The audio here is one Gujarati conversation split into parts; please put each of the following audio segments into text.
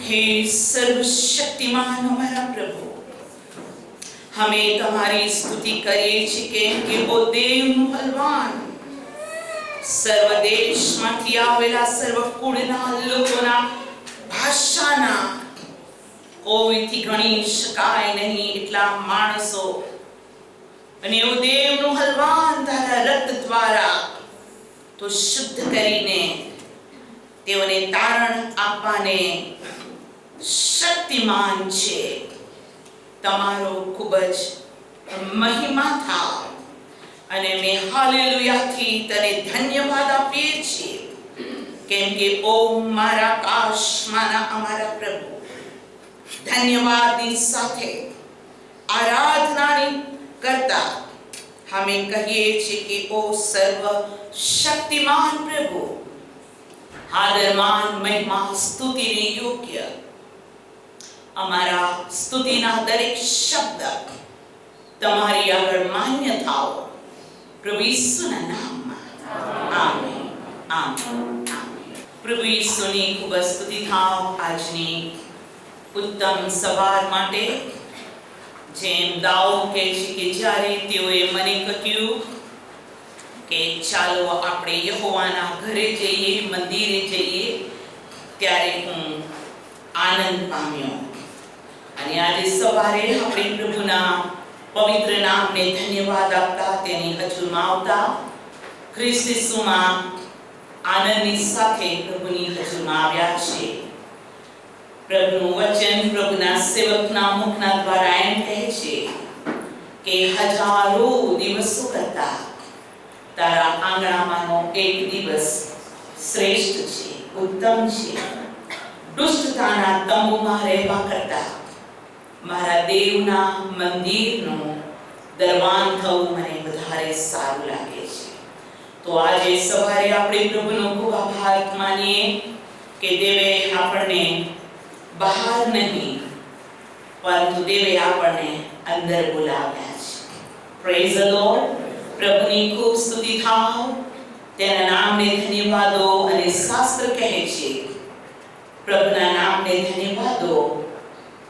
हे सर्वशक्तिमान हमारा प्रभु, हमें तुम्हारी स्तुति કરીએ છીએ કે ઓ દેવનું બલવાન, સર્વદેશમાંથી આવેલા સર્વ કુળના લોકોના ભાષાના કોઈથી ગણી શકાય નહીં એટલા માણસો અને ઓ દેવનું બલવાન તારા રક્ત દ્વારા તો શુદ્ધ કરીને તેઓને તારણ આપવાને શક્તિમાન છે. તમારો ખૂબ જ મહિમા થાવ અને મેં હાલેલુયાથી તને ધન્યવાદ આપીએ છીએ, કેમ કે ઓ મારા આકાશમાંના અમારા પ્રભુ, ધન્યવાદની સાથે આરાધનાની કરતા અમે કહીએ છીએ કે ઓ સર્વ શક્તિમાન પ્રભુ, આદરમાન મહિમા સ્તુતિને યોગ્ય અમારા સ્તુતિના દરેક શબ્દ તમારી આગળ માન્ય થાઓ, પ્રભુ ઈસુના નામમાં. Amen, amen, amen. પ્રભુ ઈસુની ખૂબ સ્તુતિ થાવ આજની ઉત્તમ સવાર માટે. જેમ દાઉદ કહે છે કે જ્યારે તેઓએ મને કહ્યું કે ચાલો આપણે યહોવાના ઘરે જઈએ, મંદિરે જઈએ, ત્યારે હું આનંદ પામ્યો. અને આજે સવારે આપણે પ્રભુના પવિત્ર નામને ધન્યવાદ આપતા તેની હજુરમાં આવતા ખ્રિસ્ત ઈસુમાં આનંદની સાથે પ્રભુની હજુરમાં આવ્યા છે. પ્રભુનું વચન પ્રભુના સેવકના મુખના દ્વારા એમ કહે છે કે હજારો દિવસો કરતા તારા આંગણામાંનો એક દિવસ શ્રેષ્ઠ છે, ઉત્તમ છે. દુષ્ટતાના તંબુમાં રહેવા કરતા મારા દેવના મંદિરનું દરવાન થવું મને વધારે સારું લાગે છે. તો આજે સવારે આપણે પ્રભુનો ખૂબ આભાર માનીએ કે દેવે આપણને બહાર નહીં પરંતુ દેવે આપણને અંદર બોલાવ્યા છે. Praise the lord. પ્રભુની ખૂબ સ્તુતિ થાવ, તેના નામને ધન્યવાદો. અને શાસ્ત્ર કહે છે પ્રભુના નામને ધન્યવાદો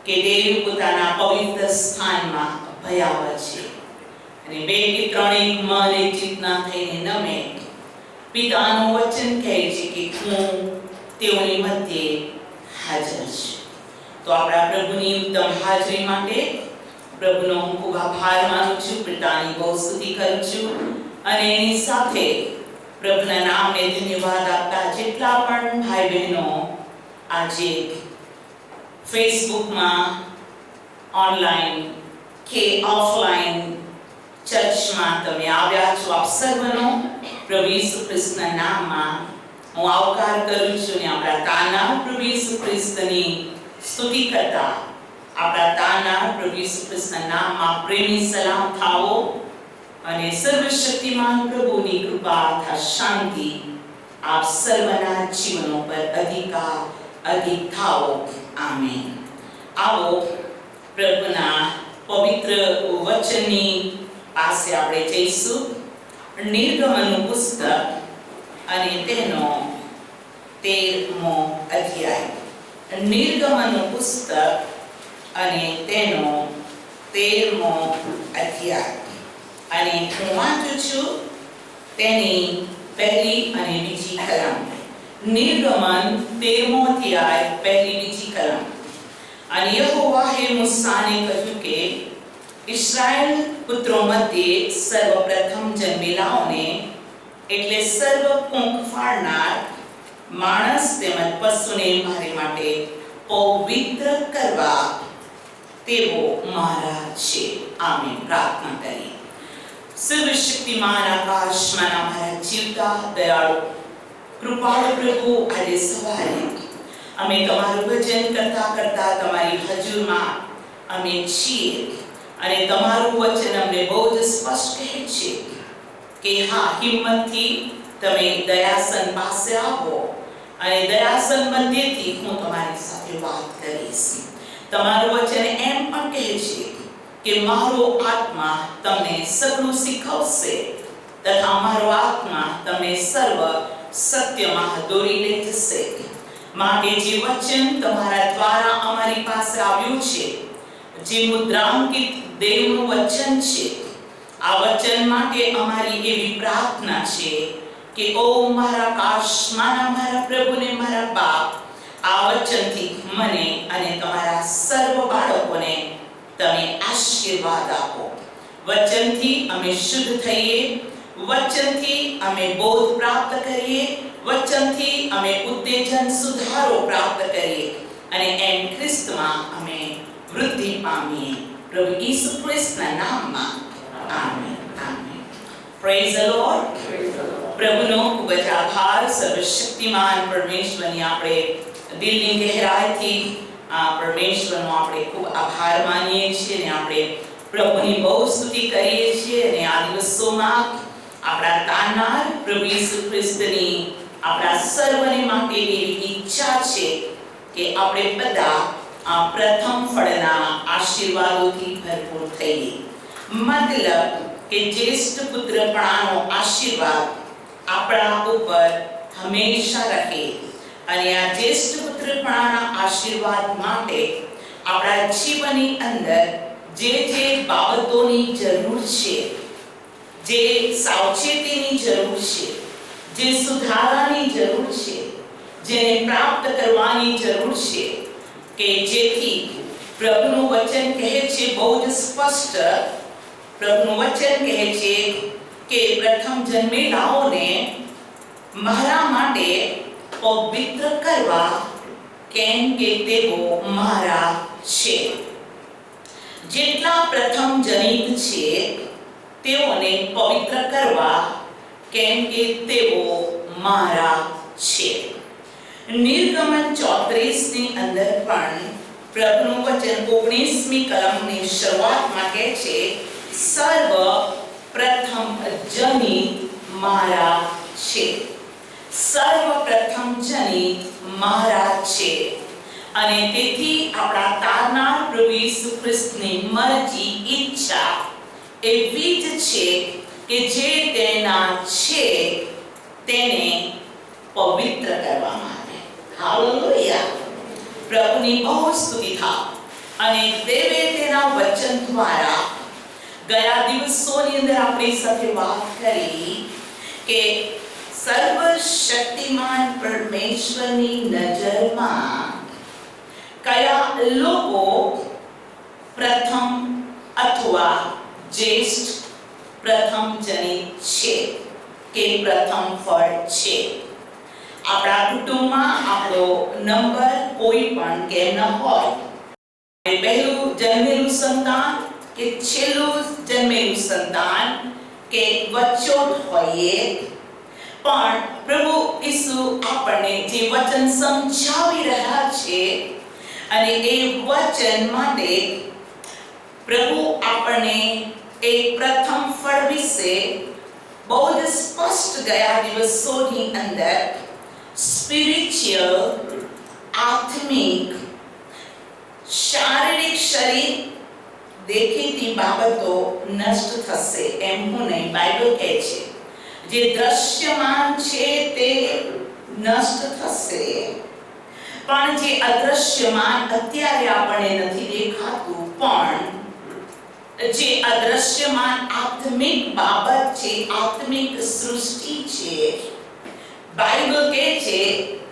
કે દેવ પોતાના પવિત્ર સ્થાનમાં ભયાવહ છે. અને બે કે ત્રણ એક મન એક ચિંતના થઈને નમે પિતાનું વચન કહે છે કે હું તેઓની મધ્યે હાજર છું. તો આપણા પ્રભુની ઉત્તમ હાજરી માટે પ્રભુનો હું ખૂબ આભાર માનું છું, પિતાની બહુ સ્તુતિ કરું છું. અને એની સાથે પ્રભુના નામને ધન્યવાદ આપતા જેટલા પણ ભાઈ બહેનો આજે ફેસબુકમાં, ઓનલાઈન કે ઓફલાઈન ચર્ચમાં તમે આવ્યા છો, આપ સર્વનો પ્રભુ ઈસુ ખ્રિસ્તના નામમાં હું આવકાર કરું છું. અને આપણા તાના પ્રભુ ઈસુ ખ્રિસ્તની સ્તુતિ કરતા આપણા તાના પ્રભુ ઈસુ ખ્રિસ્તના નામમાં પ્રેમી સલામ થાઓ. અને સર્વશક્તિમાન પ્રભુની કૃપા તથા શાંતિ આપ સર્વના જીવનો પર અધિક થાઓ. આમેન. આવો પ્રભુના પવિત્ર વચનની પાસે આપણે જઈશું. નિર્ગમનનું પુસ્તક અને તેનો 13મો અધ્યાય. નિર્ગમનનું પુસ્તક અને તેનો 13મો અધ્યાય. અને હું વાંચું છું તેની પહેલી અને બીજી કલમ. નિર્ગમન 13મો અધ્યાય, પહેલી બીજી કલમ. અને યહોવાએ મૂસાને કહ્યું કે ઇસ્રાએલ પુત્રો મધ્યે સર્વપ્રથમ જન્મેલાઓને એટલે સર્વ કુંખ ફાડનાર માણસ તેમજ પશુને મારે માટે પવિત્ર કરવા તેઓ મારા છે. આમેન. પ્રાર્થના કરી. સર્વશક્તિમાન આકાશમાં અમારા જીવતા દયાળુ કૃપાળુ પ્રભુ, આજે સવારે અમે તમારું ભજન કરતા કરતા તમારી હજુરમાં અમે છીએ. અને તમારું વચન અમને બહુ જ સ્પષ્ટ કહે છે કે હા, હિંમતથી તમે દયાસન પાસે આવો અને દયાસન મધ્યથી હું તમારી સાથે વાત કરીશ. તમારું વચન એમ પણ કહે છે કે મારો આત્મા તમને સઘળું શીખવશે તથા મારો આત્મા તમને સર્વ સત્યમાં દોરી લઈ જશે. માટે જે વચન તમારા દ્વારા અમારી પાસે આવ્યું છે, જે મુદ્રાંકિત દેવનું વચન છે, આ વચન માટે અમારી એવી પ્રાર્થના છે કે ઓ મારા આકાશમાંના મારા પ્રભુને મારા બાપ, આ વચનથી મને અને તમારા સર્વ બાળકોને તમે આશીર્વાદ આપો. વચનથી અમે શુદ્ધ થઈએ, વચનથી અમે બોધ પ્રાપ્ત કરીએ, વચનથી અમે ઉત્તેજન સુધારો પ્રાપ્ત કરીએ અને એમ ખ્રિસ્તમાં અમે વૃદ્ધિ પામીએ. પ્રભુ ઈસુ ખ્રિસ્તના નામમાં amen. Amen. Praise the Lord. પ્રભુનો ખૂબ જ આભાર. સર્વશક્તિમાન પરમેશ્વરની આપણે દિલની ગહેરાઈથી પરમેશ્વરનો આપણે ખૂબ આભાર માનીએ છીએ અને આપણે પ્રભુની બહુ સ્તુતિ કરીએ છીએ. અને આ દિવસોમાં આપણા તારનાર પ્રભુ ઈસુ ખ્રિસ્તની આપણા સર્વને માટે એવી ઈચ્છા છે કે આપણે બધા આ પ્રથમ ફળના આશીર્વાદોથી ભરપૂર થઈએ. મતલબ કે જ્યેષ્ઠ પુત્રપણાનો આશીર્વાદ આપણા ઉપર હંમેશા રહે અને આ જ્યેષ્ઠ પુત્રપણાના આશીર્વાદ માટે આપણા જીવનની અંદર જે બાબતોની જરૂર છે, જે સાવચેતીની જરૂર છે, જે સુધારાની જરૂર છે, જેને પ્રાપ્ત કરવાની જરૂર છે, કે જેથી પ્રભુનું વચન કહે છે બહુ જ સ્પષ્ટ, પ્રભુનું વચન કહે છે કે પ્રથમ જન્મેલાઓને મારા માટે પવિત્ર કરવા, કેમ કે તેઓ મારા છે. જેટલા પ્રથમ જનિત છે તેઓને પવિત્ર કરવા, કેમ કે તેઓ મારા છે. નિર્ગમન 34 ની અંદર પણ પ્રભુનું વચન 19મી કલમની શરૂઆતમાં કહે છે સર્વ પ્રથમ જનિત મારા છે. સર્વ પ્રથમ જનિત મારા છે. અને તેથી આપણા તારનાર પ્રભુ ઈસુ ખ્રિસ્તની મરજી, ઈચ્છા એવી જ છે કે જે તેના છે તેને પવિત્ર કરવામાં આવે. હાલેલુયા. પ્રભુની બહુ સ્તુતિ થાય. અને દેવે તેના વચન દ્વારા ગયા દિવસોની અંદર આપણી સાથે વાત કરી કે સર્વશક્તિમાન પરમેશ્વરની નજરમાં કયા લોકો પ્રથમ અથવા જ્યેષ્ઠ પ્રથમ જનિત છે કે પ્રથમ ફળ છે. આપણા કુટુંબમાં આપણો નંબર કોઈ પણ કેમ ન હોય, પહેલું જન્મેલું સંતાન કે છેલ્લું જન્મેલું સંતાન કે વચ્ચોટ હોઈએ, પણ પ્રભુ ઈસુ આપણને જે વચન સમજાવી રહ્યા છે અને એ વચન માટે પ્રભુ આપણને એક પ્રથમ ફળ વિશે બહુ જ સ્પષ્ટ ગયા દિવસોની અંદર સ્પિરિચ્યુઅલ, આત્મિક, શારીરિક શરીર દેખીતી બાબતો નષ્ટ થશે એમ હું નહીં, બાઇબલ કહે છે જે દ્રશ્યમાન છે તે નષ્ટ થશે, પણ જે અદ્રશ્યમાન અત્યારે આપણને નથી દેખાતું, પણ જે અદ્રશ્યમાન આત્મિક બાબત છે, આત્મિક સૃષ્ટિ છે, બાઇબલ કહે છે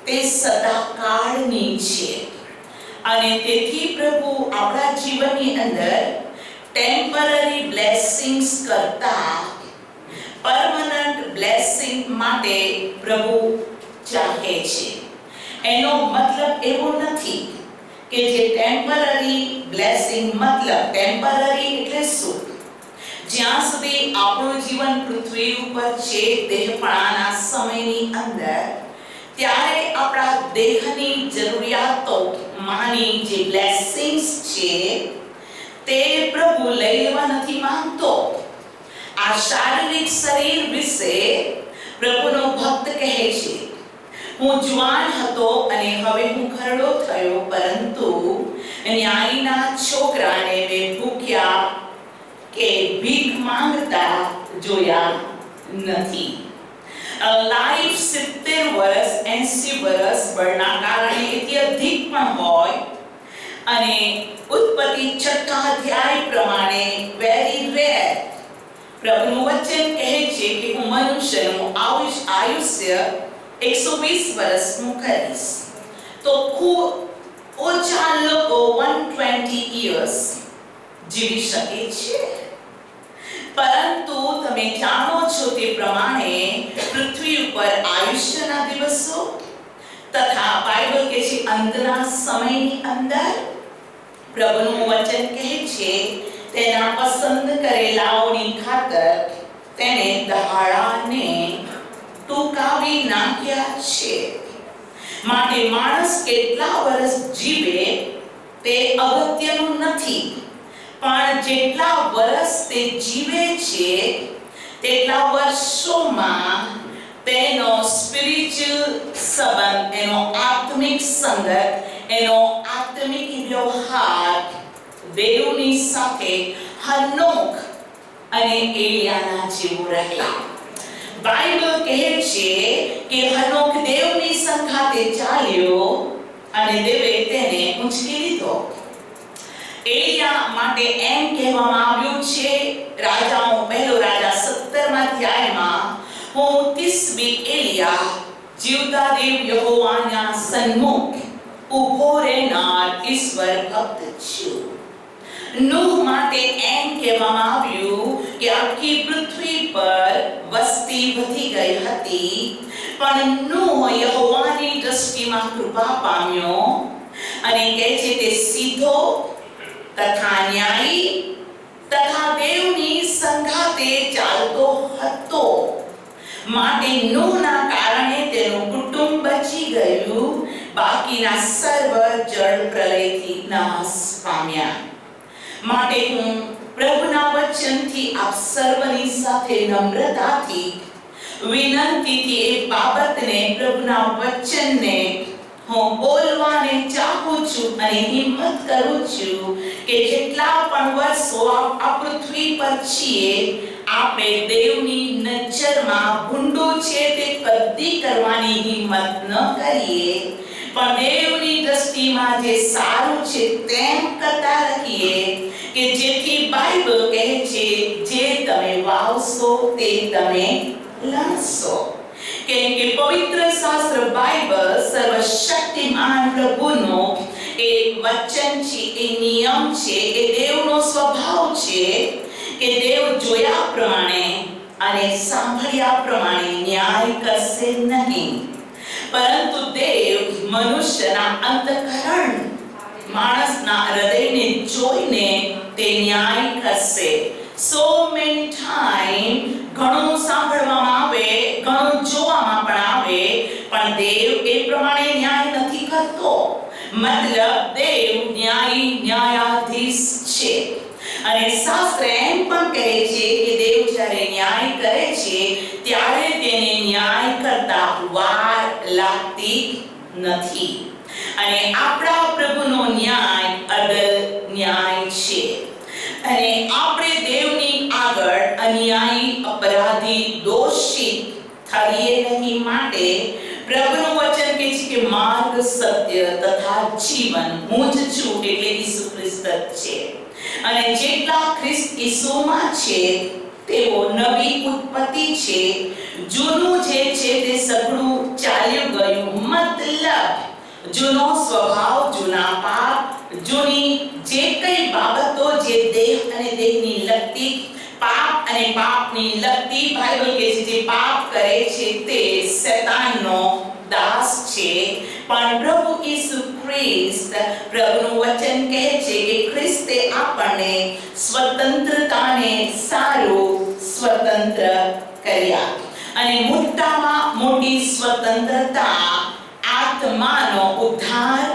તે સદાકાળની છે. અને તેથી પ્રભુ આપણા જીવનની અંદર ટેમ્પરરી બ્લેસિંગ્સ કરતા પરમનન્ટ બ્લેસિંગ માટે પ્રભુ ચાહે છે. એનો મતલબ એવો નથી કે જે ટેમ્પરરી બ્લેસિંગ, મતલબ ટેમ્પરરી એટલે શું? જ્યાં સુધી આપણું જીવન પૃથ્વી ઉપર છે દેહપણાના સમયની અંદર, ત્યારે આપણા દેહની જરૂરિયાતો માની જે બ્લેસિંગ્સ છે તે પ્રભુ લઈ લેવા નથી માંગતો. આ શારીરિક શરીર વિશે પ્રભુનો ભક્ત કહે છે હું જુવાન હતો અને હવે હું ખરડો થયો, પરંતુ ન્યાયના છોકરાને મેં ભૂખ્યા કે ભીખ માંગતા જોયા નથી. લાઈફ 70 વર્ષ 80 વર્ષ બળના કારણે એથી અધિક પણ હોય અને ઉત્પત્તિ 6 અધ્યાય પ્રમાણે વેરી રેર પ્રભુનું વચન કહે છે કે હું મનુષ્યનું આયુષ્ય 120 વર્ષનું કરીશ. તો ખૂબ ઓછા લોકો 120 years જીવી શકે છે. પરંતુ તમે જાણો છો તે પ્રમાણે પૃથ્વી ઉપર આયુષ્યના દિવસો તથા બાઇબલ કહે છે અંતના સમયની અંદર પ્રભુનું વચન કહે છે તેના પસંદ કરેલાઓની ખાતર તેને દહાડાને ટૂંકાવી નાખ્યા છે. માટે માણસ કેટલા વર્ષ જીવે તે અગત્યનું નથી, પણ જેટલા વર્ષ તે જીવે છે તેટલા વર્ષોમાં તેનો સ્પિરિચ્યુઅલ સંબંધ, એનો આત્મિક સંગત, એનો આત્મિક વ્યવહાર દેવની સાથે હનોક અને એલિયાના જેવો રહે. બાઇબલ કહે છે કે હનોક દેવની સંગાથે ચાલ્યો અને દેવે તેને ઉંચકી લીધો. એલિયા માટે એમ કહેવામાં આવ્યું છે રાજાઓ પહેલો રાજા 17મા અધ્યાયમાં, હું 30મી એલિયા જીવતા દેવ યહોવાના સન્મુખ ઉભો રહેનાર ઈશ્વર ભક્ત છું. નૂહ માટે એમ કહેવામાં આવ્યું કે આખી પૃથ્વી પર વસ્તી વધી ગઈ હતી, પણ નૂહ યહોવાની દ્રષ્ટિમાં કૃપા પામ્યો અને કહે છે તે સીધો તથા ન્યાયી તથા દેવની સંગાથે ચાલતો હતો. માટે નૂહના કારણે તેનું કુટુંબ બચી ગયું, બાકીના સર્વ જળ પ્રલયથી નાશ પામ્યા. માટે હું પ્રભુના વચનથી આપ સર્વની સાથે નમ્રતાથી વિનંતીથી એ બાબતને પ્રભુના વચનને હું બોલવાને ચાહું છું અને હિંમત કરું છું કે જેટલા પણ વર્ષો આ પૃથ્વી પર છીએ આપણે દેવની નજરમાં ભૂંડું છે તે કદી કરવાની હિંમત ન કરીએ, પણ દેવની દ્રષ્ટિમાં જે સારું છે તેમ કરતા રહીએ કે જેથી બાઇબલ કહે છે જે તમે વાવશો તે તમે લણશો. કેમ કે પવિત્ર શાસ્ત્ર બાઇબલ સર્વશક્તિમાન પ્રભુનો એક વચન છે, એ નિયમ છે, એ દેવનો સ્વભાવ છે કે દેવ જોયા પ્રમાણે અને સાંભળ્યા પ્રમાણે ન્યાય કરશે નહીં, પરંતુ દેવ મનુષ્યના અંતઃકરણ માણસના હૃદયને જોઈને તે ન્યાય કરશે. So many time ઘણું સાંભળવામાં આવે, ઘણું જોવામાં પણ આવે, પણ દેવ એ પ્રમાણે ન્યાય નથી કરતો. મતલબ દેવ ન્યાયાધીશ છે. અને શાસ્ત્ર એમ પણ કહે છે કે દેવ જ્યારે ન્યાય કરે છે ત્યારે તેને ન્યાય કરતા વાર લાગતી નથી. અને આપણા પ્રભુનો ન્યાય અદલ ન્યાય છે. અને આપણે દેવની આગળ અન્યાયી, અપરાધી, દોષિત થઈએ નહીં. માટે પ્રભુનું વચન કહે છે કે માર્ગ, સત્ય તથા જીવન હું જ છું, એટલે ઈસુ ખ્રિસ્ત છે. અને જેટલા ખ્રિસ્ત ઈસુમાં છે તેઓ નવી ઉત્પત્તિ છે. જૂનું જે છે તે સગળું ચાલ્યું ગયું. મતલબ જૂનો સ્વભાવ, જૂના પાપ, જૂની જે કઈ બાબતો જે દેહ અને દેહની લગતી, પાપ અને પાપની લગતી, બાઇબલ કહે છે જે પાપ કરે છે તે શૈતાનનો દાસ છે. પણ પ્રભુ ઈસુ ખ્રિસ્ત, પ્રભુનું વચન કહે છે કે ખ્રિસ્તે આપણને સ્વતંત્રતાને સારું સ્વતંત્ર કર્યા. અને મોટામાં મોટી સ્વતંત્રતા આત્માનો ઉદ્ધાર,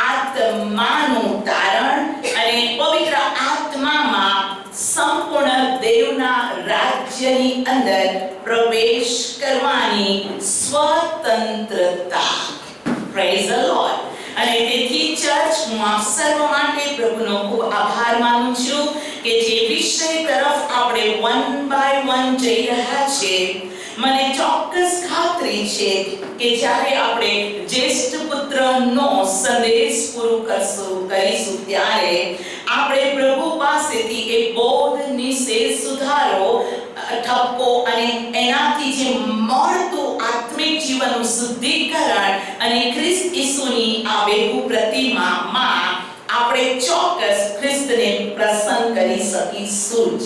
આત્માનું તારણ અને પવિત્ર આત્મામાં સંપૂર્ણ દેવના રાજ્યની અંદર પ્રવેશ કરવાની સ્વતંત્રતા. Praise the lord. અને તેથી ચર્ચ, હું આપ સર્વ માટે પ્રભુનો ખૂબ આભાર માનું છું કે જે વિષય તરફ આપણે વન બાય વન જઈ રહ્યા છે મને ચોક્કસ ખાતરી છે કે જ્યારે આપણે જ્યેષ્ઠ પુત્રનો સંદેશ પૂરો કરીશું ત્યારે આપણે પ્રભુ પાસેથી એ બોધ, નિષેધ, સુધારો, ઠપકો અને એનાથી જે મળતું આત્મિક જીવનનું શુદ્ધિકરણ અને ખ્રિસ્ત ઈસુની આબેહૂબ પ્રતિમામાં આપણે ચોક્કસ ખ્રિસ્તને પ્રસન્ન કરી શકીશું જ.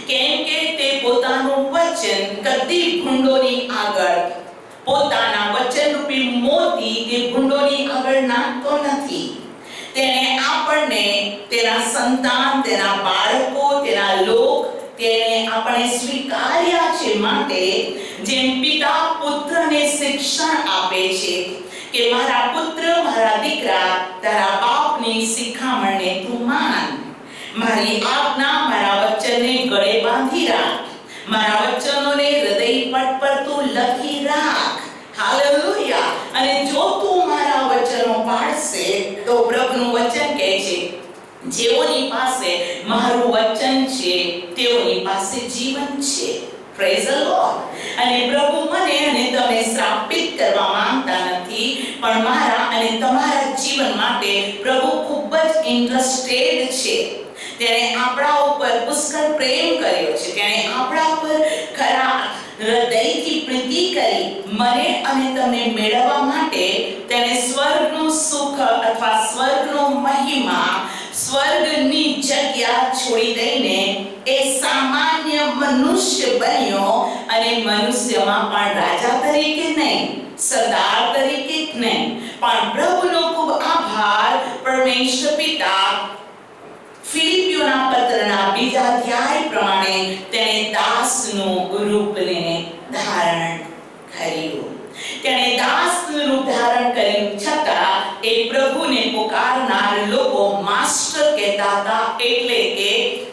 કેમ કે તે પોતાનું વચન કદી ભૂંડોની આગળ, પોતાના વચનરૂપી મોતી એ ભૂંડોની આગળ નાખતો નથી. તેણે આપણને, તેના સંતાન, તેના બાળકો, તેના લોક, તેને આપણે સ્વીકાર્યા છે માટે જેમ પિતા પુત્રને શિક્ષણ આપે છે કે મારા પુત્ર, મારા દીકરા, તારા બાપની શિખામણને તું માન, મારી આજ્ઞા, મારા વચનને ગળે બાંધી રાખ, મારા વચનોને હૃદય પટ પર તું લખી રાખ. હાલેલુયા. અને જો તું મારા વચનો પાળશે તો પ્રભુનું વચન કહે છે જેઓની પાસે મારું વચન છે તેઓની પાસે જીવન છે. Praise the lord. અને પ્રભુ મને અને તમે શ્રાપિત કરવા માંગતા નથી, પણ મારા અને તમારા જીવન માટે પ્રભુ ખૂબ જ ઇન્ટરેસ્ટેડ છે. તેણે આપણા ઉપર પુષ્કળ પ્રેમ કર્યો છે. તેણે આપણા ઉપર ખરા હૃદયથી પ્રીતિ કરી મને અને તમે મેળવવા માટે તેણે સ્વર્ગનું સુખ અથવા સ્વર્ગનો મહિમા, સ્વર્ગની જગ્યા છોડી દઈને એ સામાન્ય મનુષ્ય બન્યો અને મનુષ્યમાં પણ રાજા તરીકે નહીં, સરદાર તરીકે નહીં, પણ પ્રભુનો ખૂબ આભાર. પરમેશ્વર પિતા ફિલિપિયોના પત્રના 2 અધ્યાય પ્રમાણે તેણે દાસનું રૂપને ધારણ કર્યું. તેણે દાસનું રૂપ ધારણ કર્યું છતાં એ પ્રભુને પુકારનાર લોકો માસ્ટર કહેતા હતા, એટલે કે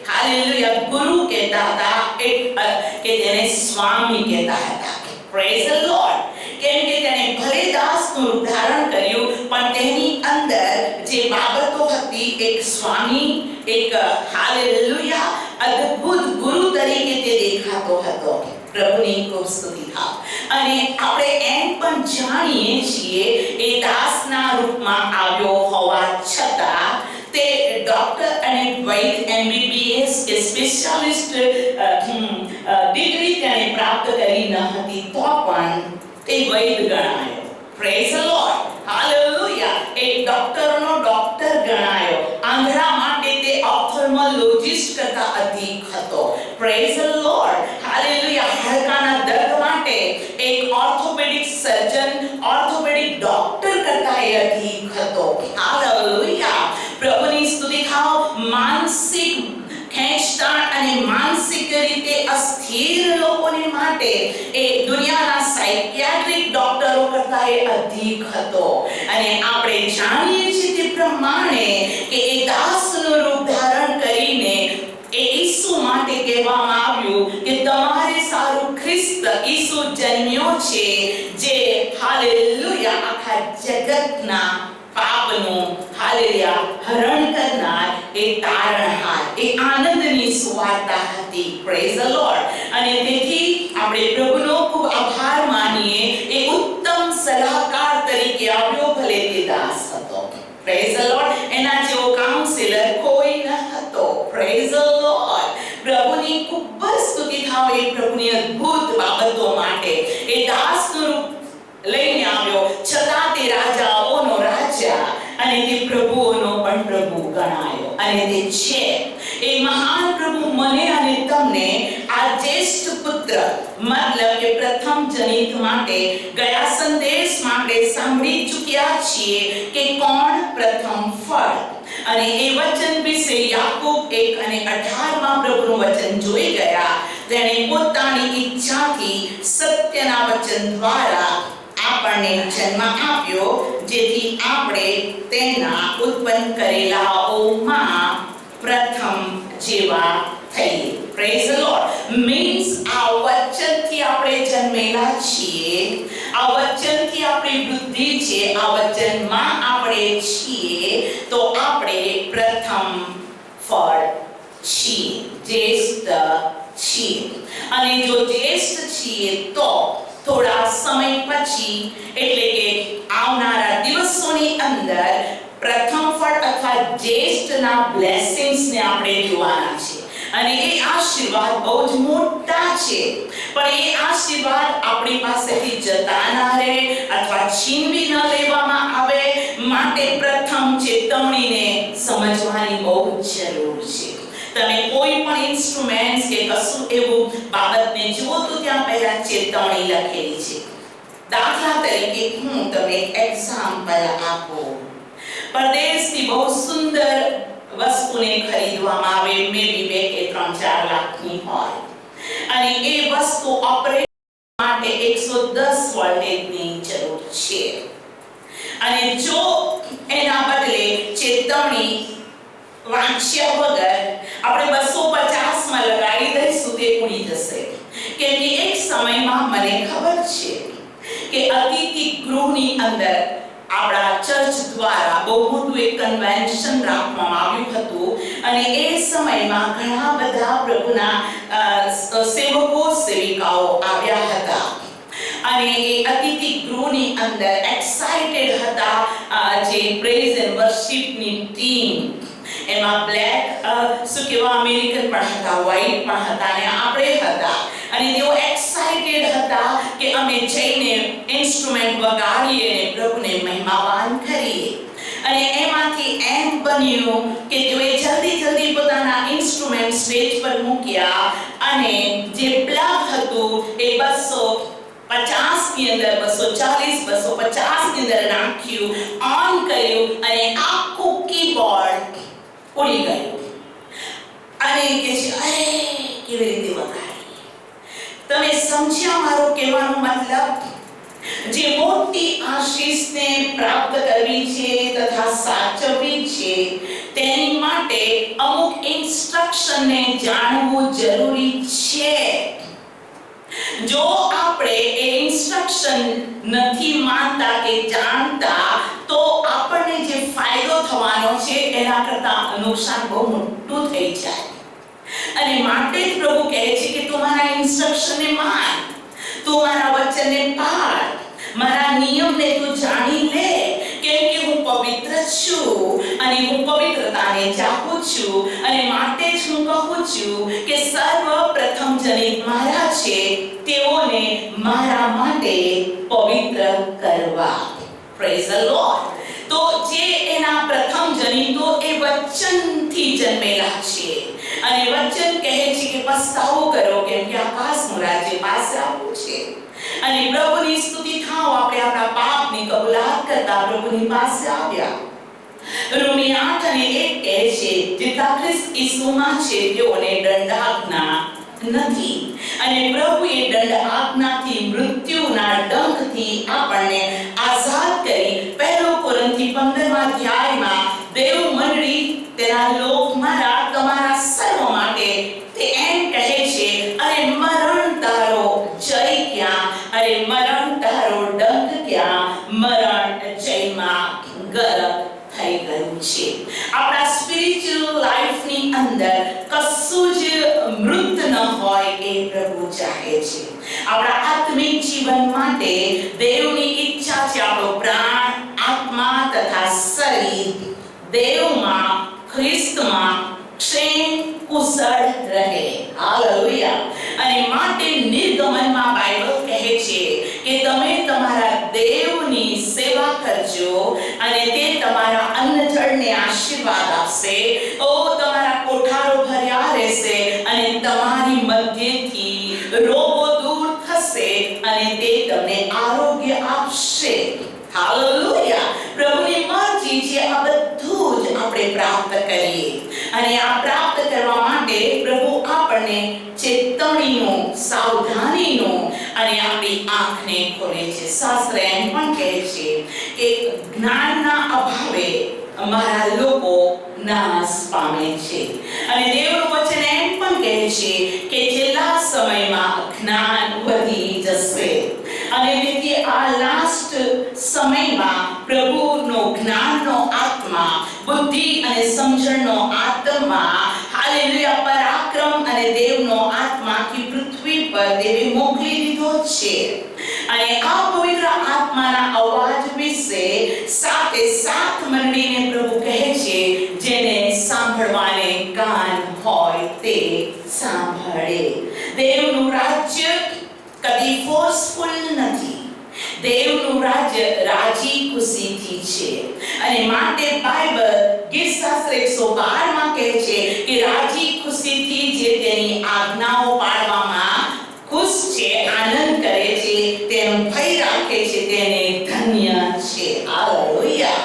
હાલેલુયા ગુરુ કહેતા હતા, કે તેને સ્વામી કહેતા હતા. Praise the lord. કેમ કે તેણે ભલે દાસનું રૂપ ધારણ કર્યું પણ તેની અંદર જે બાબતો હતી, એક સ્વામી, એક હાલેલુયા અદ્ભુત ગુરુ તરીકે તે દેખાતો હતો. પ્રભુની ખૂબ સ્તુતિ થાવ. અને આપણે એમ પણ જાણીએ છીએ એ દાસના રૂપમાં આવ્યો હોવા છતાં તે ડોક્ટર અને વૈદ MBBS કે સ્પેશિયાલિસ્ટ ડિગ્રી તેણે પ્રાપ્ત કરી ન હતી તો પણ તે વૈદ ગણાયો. Praise the Lord. હાલેલુયા. એક ડોક્ટરનો ડોક્ટર ગણાયો. આંધળા માટે તે ઓપ્થલ્મોલોજિસ્ટ કરતા અધિક હતો. Praise the Lord. હાલેલુયા. હાડકાના દર્દ માટે એક ઓર્થોપેડિક સર્જન, ઓર્થોપેડિક ડોક્ટર કરતા અધિક હતો. હાલેલુયા. પ્રભુની સ્તુતિ થાવ. માનસિક ખેંચતાણ અને માનસિક રીતે અસ્થિર લોકોને માટે એ દુનિયાના સાયકિયાટ્રિક ડોક્ટરો કરતા એ અધિક હતો. અને આપણે જાણીએ છીએ તે પ્રમાણે કે એ દાસનું રૂપ ધારણ કરીને એ ઈસુ માટે કહેવામાં આવ્યું કે તમારે સારું ખ્રિસ્ત ઈસુ જન્મ્યો છે, જે હાલેલુયા આખા જગતના પાપનું હાલેલુયા હરણ કરનાર એ તારણહાર, એ આનંદની સુવાર્તા હતી. Praise the lord. અને તેથી આપણે પ્રભુનો ખૂબ આભાર માનીએ. એ ઉત્તમ સલાહકાર તરીકે આવ્યો, ભલે તે દાસ હતો. Praise the lord. એના જેવો કાઉન્સિલર કોઈ ન હતો. Praise the lord. પ્રભુની ખૂબ સ્તુતિ થાવ એ પ્રભુની અદ્ભુત બાબતો માટે. એ દાસનું રૂપ લઈને આવ્યો છતાં તે રાજાઓનો રાજા અને તે પ્રભુઓનો પણ પ્રભુ ગણાયો. અને તે છે એ મહાન પ્રભુ મને અને તમને આ જ્યેષ્ઠ પુત્ર, મતલબ કે પ્રથમ જનિત માટે ગયા સંદેશ માટે સાંભળી ચૂક્યા છીએ કે કોણ પ્રથમ ફળ. અને એ વચન વિશે યાકૂબ 1:18 પ્રભુનું વચન જોઈ ગયા. તેણે પોતાની ઈચ્છાથી સત્યના વચન દ્વારા આપણને જન્મ આપ્યો, જેથી આપણે તેના ઉત્પન્ન કરેલાઓમાં પ્રથમ જેવા થઈએ. Praise the lord. મીન્સ આ વચનથી આપણે જન્મેલા છીએ, આ વચનથી આપણી વૃદ્ધિ છે, આ વચનમાં આપણે છીએ, તો આપણે પ્રથમ ફળ છીએ, જ્યેષ્ઠ છીએ અને જો જ્યેષ્ઠ છીએ તો થોડા સમય પછી એટલે કે આવનારા દિવસોની અંદર પ્રથમ ફળ અથવા જ્યેષ્ઠના બ્લેસિંગ્સને આપણે જોવાના છે અને એ આશીર્વાદ બહુ જ મોટા છે પણ એ આશીર્વાદ આપણી પાસેથી જતા ના રહે અથવા છીનવી ન લેવામાં આવે માટે પ્રથમ ચેતવણીને સમજવાની બહુ જરૂર છે. તમે કોઈ પણ ઇન્સ્ટ્રુમેન્ટ્સ કે કશું એવું બાબતને જુઓ તો ત્યાં પહેલા ચેતવણી લખેલી છે. દાખલા તરીકે હું તમને એક્ઝામ્પલ આપું. પરદેશથી બહુ સુંદર વસ્તુને ખરીદવામાં આવે મે બી 2 કે 3-4 લાખની હોય અને એ વસ્તુ ઓપરેટ માટે 110 વોલ્ટેજની જરૂર છે અને જો એના બદલે ચેતવણી વાંચ્યા વગર આપણે 250 માં લગાવી દઈશું તે ઉડી જશે. કેમ કે એક સમયમાં મને ખબર છે કે અતિથિ ગૃહની અંદર આપણા ચર્ચ દ્વારા બહુ મોટું એક કન્વેન્શન રાખવામાં આવ્યું હતું અને એ સમયમાં ઘણા બધા પ્રભુના સેવકો સેવિકાઓ આવ્યા હતા અને એ અતિથિ ગૃહની અંદર એક્સાઇટેડ હતા. જે પ્રેઝ એન્ડ વર્શિપની ટીમ એમાં બ્લેક શું કહેવાય અમેરિકન પણ હતા, વ્હાઇટ પણ હતા અને આપણે હતા અને તેઓ એક્સાઇટેડ હતા કે અમે જઈને ઇન્સ્ટ્રુમેન્ટ વગાડીએ અને પ્રભુને મહિમાવાન કરીએ અને એમાંથી એમ બન્યું કે તેઓએ જલ્દી પોતાના ઇન્સ્ટ્રુમેન્ટ સ્ટેજ પર મૂક્યા અને જે પ્લગ હતું એ 250 ની અંદર 240 250 ની અંદર નાખ્યું, ઓન કર્યું અને આખું કીબોર્ડ ઉડી ગયું અને કે છે અરે કેવી રીતે વગાડી. તમે સમજ્યા મારો કહેવાનો મતલબ? જે મોટી આશીષને પ્રાપ્ત કરવી છે તથા સાચવવી છે તેની માટે અમુક ઇન્સ્ટ્રક્શનને જાણવું જરૂરી છે. જો આપણે એ ઇન્સ્ટ્રક્શન નથી માનતા કે જાણતા તો આપણને જે ફાયદો થવાનો છે એના કરતાં નુકસાન બહુ મોટું થઈ જાય અને માટે જ પ્રભુ કહે છે કે તું મારા ઇન્સ્ટ્રક્શનને માન, તું મારા વચનને પાળ, મારા નિયમને તું જાણી લે કેમ કે હું પવિત્ર છું અને હું પવિત્રતાને ચાહું છું અને માટે જ હું કહું છું કે સર્વપ્રથમ જનિત મારા છે તેઓને મારા માટે પવિત્ર કરવા. Praise the lord. તો જે એના પ્રથમ જનિતો એ વચનથી જન્મેલા છે અને વચન કહે છે કે પસ્તાવો કરો કેમ કે આકાશનું રાજ્ય પાસે આવ્યું છે અને પ્રભુની સ્તુતિ થાઓ. આપણે આપણા પાપની કબૂલાત કરતા પ્રભુની પાસે આવ્યા. રોમી 8:1 કહે છે જેટલા ખ્રિસ્ત ઈસુમાં છે તેઓને દંડાજ્ઞા નથી અને પ્રભુએ દંડ આજ્ઞાથી મૃત્યુના ડંખથી આપણને આઝાદ કરી. 1 કોરિન્થી 15 અધ્યાયમાં દેવ મંડળી તેના લોક મારા તમારા સર્વ માટે તે એમ કહે છે અરે મરણ તારો જય ક્યાં, અરે મરણ તારો ડંખ ક્યાં, મરણ જયમાં ગરક થઈ ગયું છે. આપણા સ્પિરિચ્યુઅલ લાઈફની અંદર કશું જ મૃત ન હોય એ પ્રભુ ચાહે છે. આપણા આત્મિક જીવન માટે દેવની ઈચ્છા છે આપણો પ્રાણ, આત્મા તથા શરીર દેવમાં ખ્રિસ્તમાં ક્ષેમ કુશળ રહે. હાલેલુયા. અને માટે નિર્ગમનમાં બાઇબલ કહે છે કે તમે તમારા દેવની સેવા કરજો અને તે તમારા અન્નજળને આશીર્વાદ આપશે. ઓ તમારા કોઠારો ભર્યા રહેશે અને તમારી મધ્યથી રોગો દૂર થશે અને તે તમને આરોગ્ય આપશે. હાલેલુયા. પ્રભુની મરજી છે આ બધું જ આપણે પ્રાપ્ત કરીએ અને આ પ્રાપ્ત કરવા માટે પ્રભુ આપણને ચેતવણીનું, સાવધાનીનું અને આપણી આંખને ખોલે છે. શાસ્ત્ર એમ પણ કહે છે કે જ્ઞાનના અભાવે અમારા લોકો નાશ પામે છે અને દેવનું વચન એમ પણ કહે છે કે છેલ્લા સમયમાં જ્ઞાન વધી જશે અને તેથી આ લાસ્ટ સમયમાં પ્રભુનો જ્ઞાનનો આત્મા, બુદ્ધિ અને સમજણનો આત્મા, હાલેલુયા, પરાક્રમ અને અને દેવનો આત્મા આખી પૃથ્વી પર દેવે મોકલી દીધો છે. અને આ પવિત્ર આત્માના અવાજ વિશે સાતે સાત મંડળીને પ્રભુ કહે છે, જેને સાંભળવાને કાન હોય તે સાંભળે. દેવનું રાજ્ય કદી ફોર્સફુલ નથી. દેવનું રાજ્ય રાજી ખુશીથી છે. અને માટે બાઇબલ ગીતશાસ્ત્ર 112 માં કહે છે કે રાજી ખુશીથી જે તેની આજ્ઞાઓ પાળવામાં ખુશ છે, આનંદ કરે છે, તેનો ભય રાખે છે, તેને ધન્ય છે. હાલેલુયા.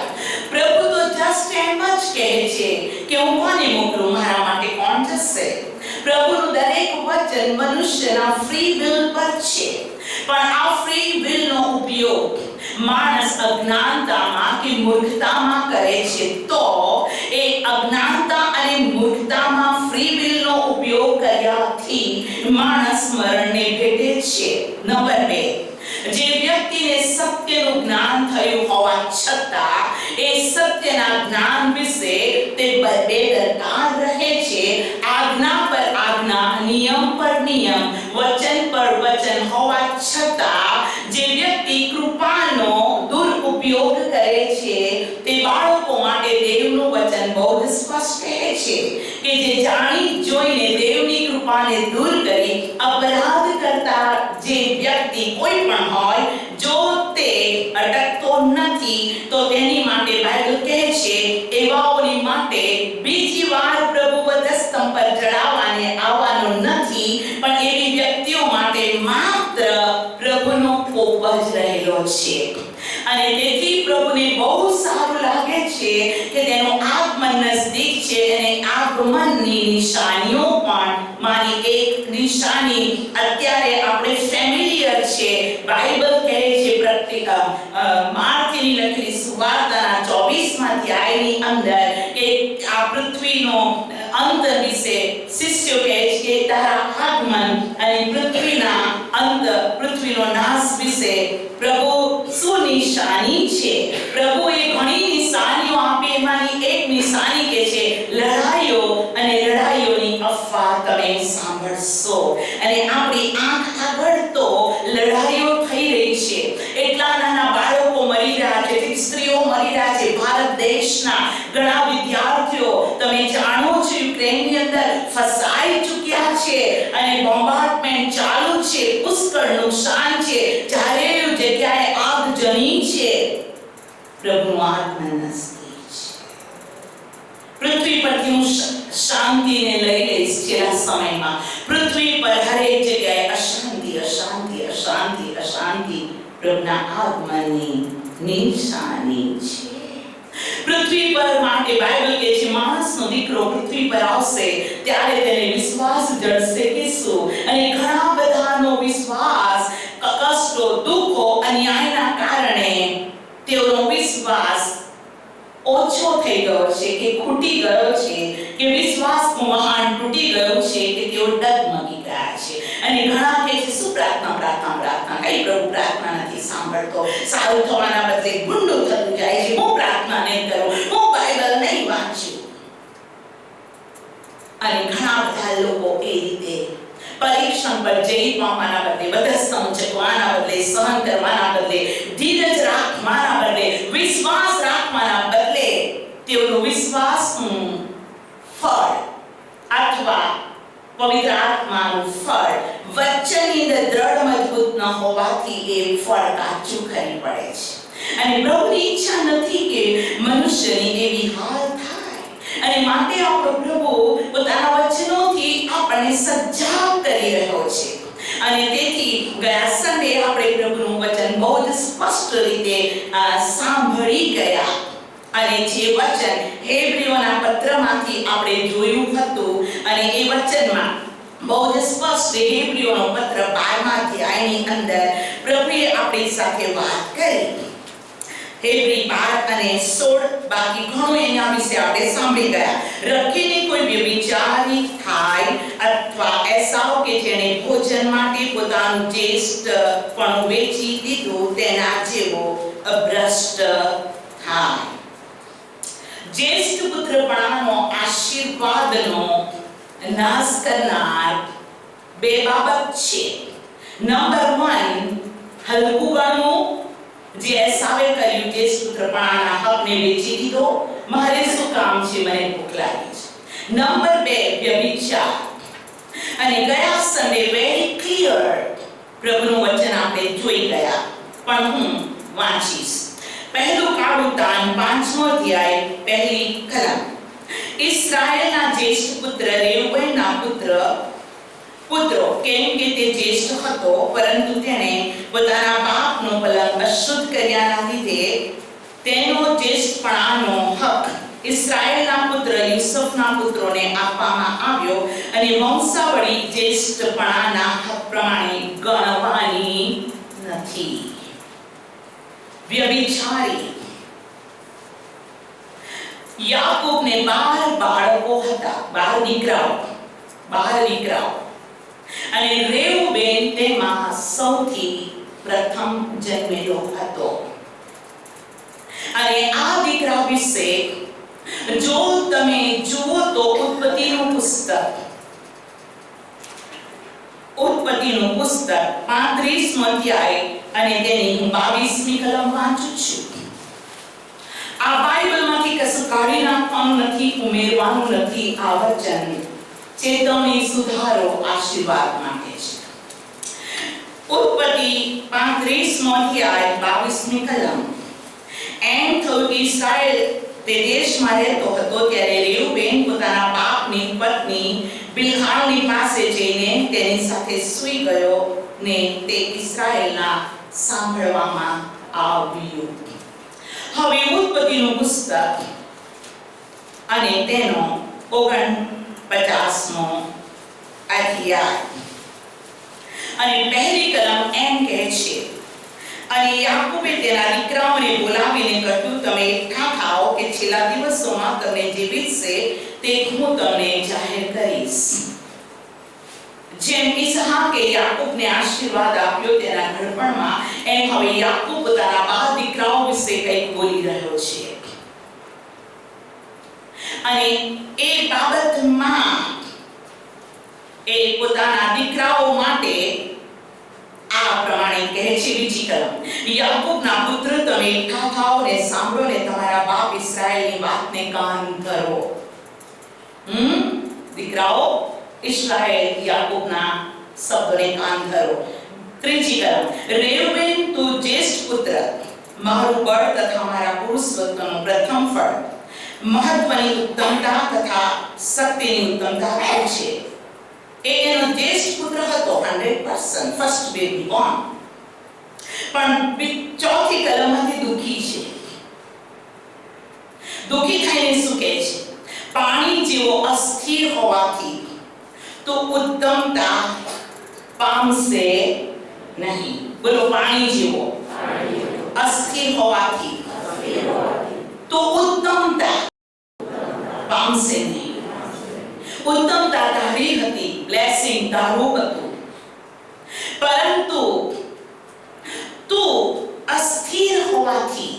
પ્રભુ તો જસ્ટ એમ જ કહે છે કે હું કોને મોકલું, મારા માટે કોણ જશે? પ્રભુનું દરેક વચન મનુષ્યના ફ્રી વિલ પર છે. પણ આ ફ્રી વિલનો ઉપયોગ માણસ અજ્ઞાનતામાં કે મૂર્ખતામાં કરે છે, તો એ અજ્ઞાનતા અને મૂર્ખતામાં ફ્રી વિલનો ઉપયોગ કર્યાથી માણસ મરણને ભેટે છે. નંબર 2, જે વ્યક્તિને સત્યનું જ્ઞાન થયું હોવા છતાં એ સત્યના જ્ઞાન વિશે તે બેદરકાર રહે છે, આજ્ઞા પર આજ્ઞા, નિયમ પર નિયમ, વચન પર વચન હોવા છતાં જે વ્યક્તિ કૃપાનો દુરુપયોગ કરે છે, તે બાળકો માટે દેવનું વચન બહુ જ સ્પષ્ટ કહે છે કે જે જાણી જોઈને દેવની કૃપાને દૂર કરી અપરાધ કરતા જે વ્યક્તિ કોઈ પણ હોય, જો તે અટકતો નથી, તો તેની માટે બાઇબલ કહે છે એવાઓની માટે બીજી વાર પ્રભુ વધસ્તંભ પર ચડાવવાને આવવાનો નથી, પણ એવી વ્યક્તિઓ માટે માત્ર પ્રભુનો કોપ જ રહેલો છે. અને તેથી પ્રભુને બહુ સારું લાગે છે કે તેનું આગમન નજદીક છે. અને આગમનની નિશાનીઓ પણ, મારી એક નિશાની અત્યારે આપણે ફેમિલિયર છે. બાઇબલ કહે છે માર્કની લખેલી સુવાર્તાના 24મા અધ્યાયની અંદર કે આ પૃથ્વીનો અંત વિશે શિષ્યો કહે છે કે તારા આગમન અને પૃથ્વીના અંત, પૃથ્વીનો નાશ વિશે પ્રભુ શું નિશાની છે? પ્રભુએ ઘણી નિશાનીઓ આપી. એમાંની એક નિશાની કે છે લડાઈઓ, અને લડાઈઓની અફવા તમે સાંભળશો. અને આપણી આંખ આગળ તો લડાઈઓ થઈ રહી છે. એટલા નાના બાળકો મરી રહ્યા છે, સ્ત્રીઓ મરી રહ્યા છે. ભારત દેશના ઘણા વિદ્યાર્થીઓ તમે જાણો છો યુક્રેનની અંદર ફસાઈ ચૂક્યા છે, અને બોમ્બાર્ડમેન્ટ ચાલુ છે. પુષ્કળ નુકસાન છે. ચારે જગ્યાએ આગ જણી છે. પ્રભુનું આગમન નજદીક છે. પૃથ્વી પરથી હું શાંતિને લઈ લઈશ. છેલ્લા સમયમાં પૃથ્વી પર હરેક જગ્યાએ અશાંતિ, અશાંતિ, અશાંતિ, અશાંતિ પ્રભુના આગમનની નિશાની છે. પૃથ્વી પર માટે બાઇબલ કહે છે માણસનો દીકરો પૃથ્વી પર આવશે ત્યારે તેને વિશ્વાસ જળશે કે શું? અને ઘણા બધાનો વિશ્વાસ કષ્ટો, દુઃખો, અન્યાયના કારણે તેઓનો વિશ્વાસ ઓછો થઈ ગયો છે કે ખૂટી ગયો છે, કે વિશ્વાસનું વહાણ તૂટી ગયું છે, કે તેઓ ડગમગી ગયા છે. અને ઘણા કહે છે શું પ્રાર્થના, પ્રાર્થના, પ્રાર્થના, કઈ પ્રભુ પ્રાર્થના નથી સાંભળતો. સારું થવાના બદલે ગુંડું થતું જાય છે. હું પ્રાર્થના નહીં કરું, હું બાઇબલ નહીં વાંચું. અને ઘણા બધા લોકો એ રીતે પરીક્ષણ પર જઈ પામવાના બદલે, વધસ્તંભ ચકવાના બદલે, સહન કરવાના બદલે, ધીરજ રાખવાના બદલે, વિશ્વાસ રાખવાના બદલે તેઓનું વિશ્વાસનું ફળ અથવા પવિત્ર આત્માનું ફળ વચનની અંદર દ્રઢ મજબૂત ન હોવાથી એ ફળ કાચું ખરી પડે છે. અને પ્રભુની ઈચ્છા નથી કે મનુષ્યની એવી હાલ થાય. અને માટે આપણો પ્રભુ પોતાના વચનોથી આપણને સજાગ કરી રહ્યો છે. અને તેથી ગયા સન્ડે આપણે પ્રભુનું વચન બહુ જ સ્પષ્ટ રીતે સાંભળી ગયા. અને જે વચન હેબ્રીઓના પત્રમાંથી આપણે જોયું હતું, અને એ વચનમાં બહુ જ સ્પષ્ટ હેબ્રીઓનો પત્ર 12મા અધ્યાયની અંદર પ્રભુએ આપણી સાથે વાત કરી. હેબ્રી 12 અને 16 બાકી ઘણું એના વિશે આપણે સાંભળી ગયા. રખીને કોઈ વ્યભિચારી થાય અથવા એસાવ કે જેણે ભોજન માટે પોતાનું જ્યેષ્ઠ પણ વેચી દીધું તેના જેવો અભ્રષ્ટ થાય. જ્યેષ્ઠ પુત્રપણાનો આશીર્વાદનો નાશ કરનાર બે બાબત છે. નંબર 1, હલકું ગણવું, જે એસાવે કર્યું તે પુત્રપણાના હકને વેચી દીધો. મારે શું કામ છે, મને ભૂખ લાગી છે. નંબર 2, વ્યભિચાર. અને ગયા સન્ડે વેરી ક્લિયર પ્રભુનું વચન આપણે જોઈ ગયા, પણ હું વાંચીશ. પહેલું કાળુતાન 5મો અધ્યાય 1લી કલમ. ઇસ્રાયેલના જ્યેષ્ઠ પુત્ર રેઉબેનના પુત્રો, કેમ કે તે જ્યેષ્ઠ હતો, પરંતુ તેણે પોતાના બાપનો પલંગ અશુદ્ધ કર્યાના લીધે તેનો જ્યેષ્ઠપણાનો હક ઇસ્રાયેલના પુત્ર યુસુફના પુત્રોને આપવામાં આવ્યો, અને વંશાવળી જ્યેષ્ઠપણાના હક પ્રમાણે ગણવાની નથી. વ્યભિચારી. યાકૂબને 12 બાળકો હતા, 12 દીકરાઓ, અને રેઉબેન તેમાં સૌથી પ્રથમ જન્મેલો હતો. અને આ દીકરા વિશે જો તમે જુઓ તો ઉત્પત્તિનું પુસ્તક 35મો અધ્યાય અને તેની હું 22મી કલમ વાંચું છું. આ બાઇબલમાંથી કશું કાઢી નાખવાનું નથી, ઉમેરવાનું નથી. આ વચન ચેતવણી, સુધારો, આશીર્વાદ માટે છે. ઉત્પત્તિ 35મો અધ્યાય 22મી કલમ. એમ થયું કે ઇસ્રાયેલ તે દેશમાં રહેતો હતો ત્યારે રેઉબેન પોતાના બાપની પત્ની બિલ્હાની પાસે જઈને તેની સાથે સૂઈ ગયો, ને તે ઇસ્રાયેલના સાંભળવામાં આવ્યું. હવે ઉત્પત્તિનું પુસ્તક અને તેનો 49મો અધ્યાય અને 1લી કલમ એમ કહે છે, અને યાકૂબે તેના દીકરાઓને બોલાવીને કહ્યું, તમે એકઠા થાઓ કે છેલ્લા દિવસોમાં તમને જે વીતશે તે હું તમને જાહેર કરીશ. જેમ ઈસહાકે યાકૂબને આશીર્વાદ આપ્યો તેના ઘડપણમાં, એમ હવે યાકૂબ પોતાના 12 દીકરાઓ વિશે કંઈક બોલી રહ્યો છે. અને એ બાબતમાં એ પોતાના દીકરાઓ માટે આ પ્રમાણે કહે છે. બીજી કલમ. યાકૂબના પુત્ર, તમે એકઠા થાઓ ને સાંભળો ને તમારા બાપ ઇસ્રાયેલની વાતને કાન ધરો. દીકરાઓ, ઇસ્રાયેલ, યાકૂબના શબ્દોને કાન ધરો. ત્રીજી કલમ. રેઉબેન, તું જ્યેષ્ઠ પુત્ર, મારું બળ તથા મારા પુરુષત્વનું પ્રથમ ફળ, મહત્વની ઉત્તમતા તથા શક્તિની ઉત્તમતા છે. એનો જ્યેષ્ઠ પુત્ર હતો, 100%, ફર્સ્ટ બેબી બોર્ન. પણ ચોથી કલમમાંથી દુઃખી છે. દુઃખી થઈને શું કહે છે? પાણી જેવો અસ્થિર હોવાથી તો ઉત્તમતા પામશે નહીં. બોલો, પાણી જેવો અસ્થિર હોવાથી તો ઉત્તમતા પામશે નહીં. ઉત્તમતા તારી હતી, બ્લેસિંગ તારું હતું, પરંતુ તું અસ્થિર હોવાથી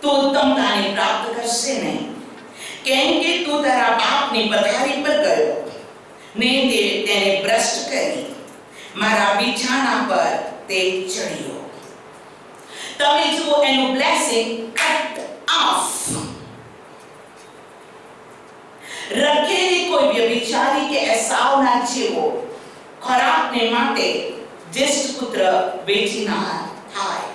તું ઉત્તમતાને પ્રાપ્ત કરશે નહીં. કેમ કે તું તારા બાપની પથારી પર ગયો ને તેને ભ્રષ્ટ કરી, મારા બિછાના પર તે ચડ્યો. તમે જુઓ, એનું બ્લેસિંગ કટ ઓફ. રખેલી કોઈ વ્યભિચારી કે એસાવના જેવો ખોરાકને માટે જ્યેષ્ઠ પુત્ર વેચી ના થાય.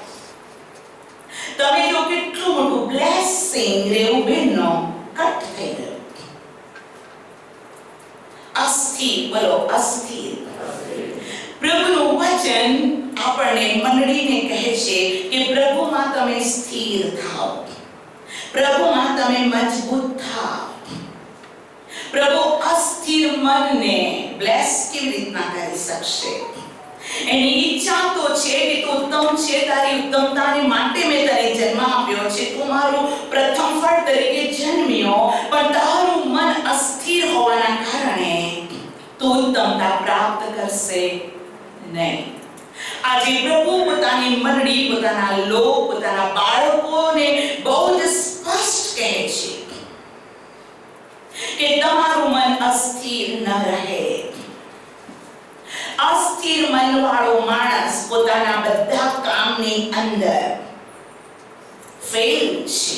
તમે જો કેટલું મોટું બ્લેસિંગ રેઉબેનનો કટ થઈ ગયો. અસ્થિર, બોલો અસ્થિર. પ્રભુનું વચન આપણને મંડળીને કહે છે કે પ્રભુમાં તમે સ્થિર થાઓ, પ્રભુમાં તમે મજબૂત થાઓ. પ્રભુ અસ્થિર મનને બ્લેસ કેવી રીતના કરી શકશે? એની ઈચ્છા તો છે કે તું ઉત્તમ છે, તારી ઉત્તમતાને માટે મેં તને જન્મ આપ્યો છે, તું મારું પ્રથમ ફળ તરીકે જન્મ્યો, પણ તારું મન અસ્થિર હોવાના કારણે તું ઉત્તમતા પ્રાપ્ત કરશે નહીં. આજે પ્રભુ પોતાની મંડળી, પોતાના લોક, પોતાના બાળકોને બહુ જ સ્પષ્ટ કહે છે કે તમારું મન અસ્થિર ન રહે. અસ્થિર મનવાળો માણસ પોતાના બધા કામની અંદર ફેલ છે.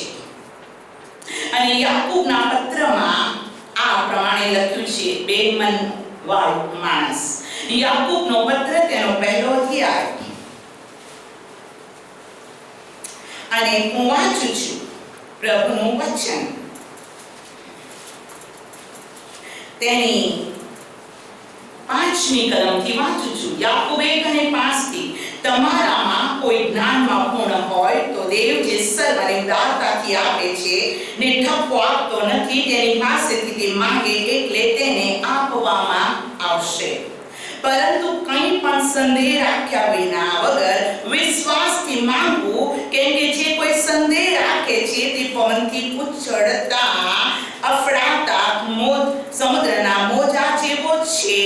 અને યાકૂબના પત્રમાં આ પ્રમાણે લખ્યું છે, બે મન વાળો માણસ. યાકૂબનો પત્ર તેનો પહેલો અધ્યાય, અને હું વાંચું છું પ્રભુનું વચન. તેની 5મી કલમથી વાંચું છું. યાકૂબ 1:5 તમારામાં કોઈ જ્ઞાનમાં પૂર્ણ હોય તો દેવ જે સર્વને ઉદારતાથી આપે છે ને ઠપકો આપતો નથી, તેની પાસેથી તે માંગે એટલે તેને આપવામાં આવશે. પરંતુ કંઈ પણ સંદેહ રાખ્યા વિના વગર વિશ્વાસથી માંગવું, કેમ કે જે કોઈ સંદેહ રાખે છે તે પવનથી ઉછળતા અફડાતા સમુદ્રના મોજા જેવો છે.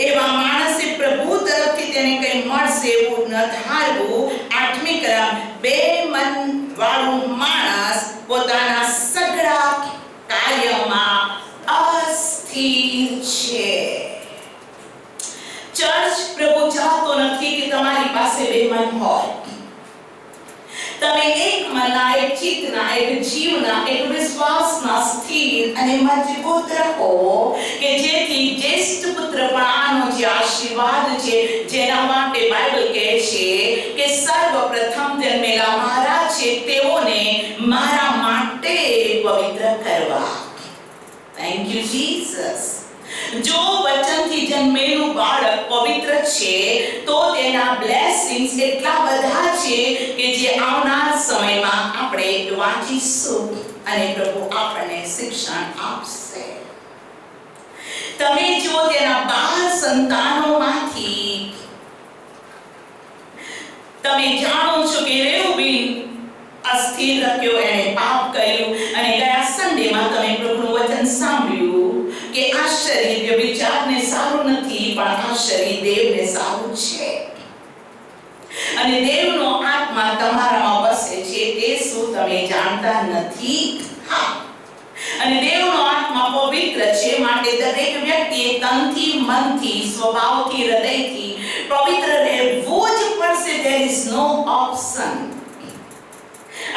એવા માણસે પ્રભુ તરફથી તેને કંઈ મળશે એવું ન ધારવું. 8મી કલમ, બે મન વાળું માણસ પોતાના સગળા કાર્યમાં અસ્થિર છે. ચર્ચ, પ્રભુ ચાહતો નથી કે તમારી પાસે બે મન હોય. તમે એક મનના, એક ચિત્તના, એક જીવના, એક વિશ્વાસના સ્થિર અને મજબૂત રહો, કે જેથી જ્યેષ્ઠ પુત્ર પણ જે આશીર્વાદ છે, જેના માટે બાઇબલ કહે છે કે સર્વપ્રથમ જન્મેલા મારા છે તેઓને મારા માટે પવિત્ર કરવા. Thank you Jesus. જો વચનથી જન્મેલું બાળક પવિત્ર છે તો તેના બ્લેસિંગ્સ એટલા બધા છે કે જે આવનાર સમયમાં આપણે વાંચીશું અને પ્રભુ આપણને શિક્ષણ આપશે. તમે જો તેના 12 સંતાનોમાંથી તમે જાણો છો કે રેઉબેન અસ્થિર રહ્યો, એણે પાપ કર્યું, અને ગયા સન્ડેમાં તમે પ્રભુનું વચન સાંભળ્યું કે આ શરીર વ્યભિચારને સારું નથી, પણ આ શરીર દેવને સારું છે. અને દેવનો આત્મા તમારામાં વસે છે, તે શું તમે જાણતા નથી? હા. અને દેવનો આત્મા પવિત્ર છે, માટે દરેક વ્યક્તિએ તનથી, મનથી, સ્વભાવથી, હૃદયથી પવિત્ર રહેવું જ પડશે. There is no option.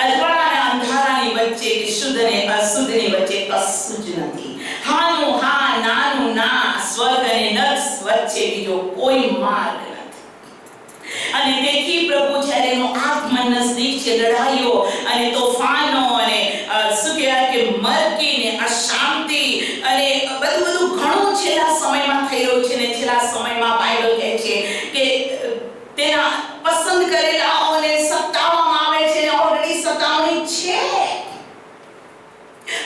અજવાળા અને અંધારાની વચ્ચે કે શુદ્ધ અને અશુદ્ધની વચ્ચે કશું જ નથી. હાનું હા, નાનું ના, સ્વર્ગ અને નર્ક વચ્ચે બીજો કોઈ માર્ગ નથી. અને તેથી પ્રભુ જ્યારે એનું આગમન નજદીક છે, લડાઈઓ અને તોફાનો અને શું કહેવાય કે મરકી ને અશાંતિ અને બધું ઘણું છેલ્લા સમયમાં થઈ રહ્યું છે. ને છેલ્લા સમયમાં બાઇબલ કહે છે કે તેના પસંદ કરેલાઓને સતાવવામાં આવે છે, અને ઓલરેડી સતાવણી છે.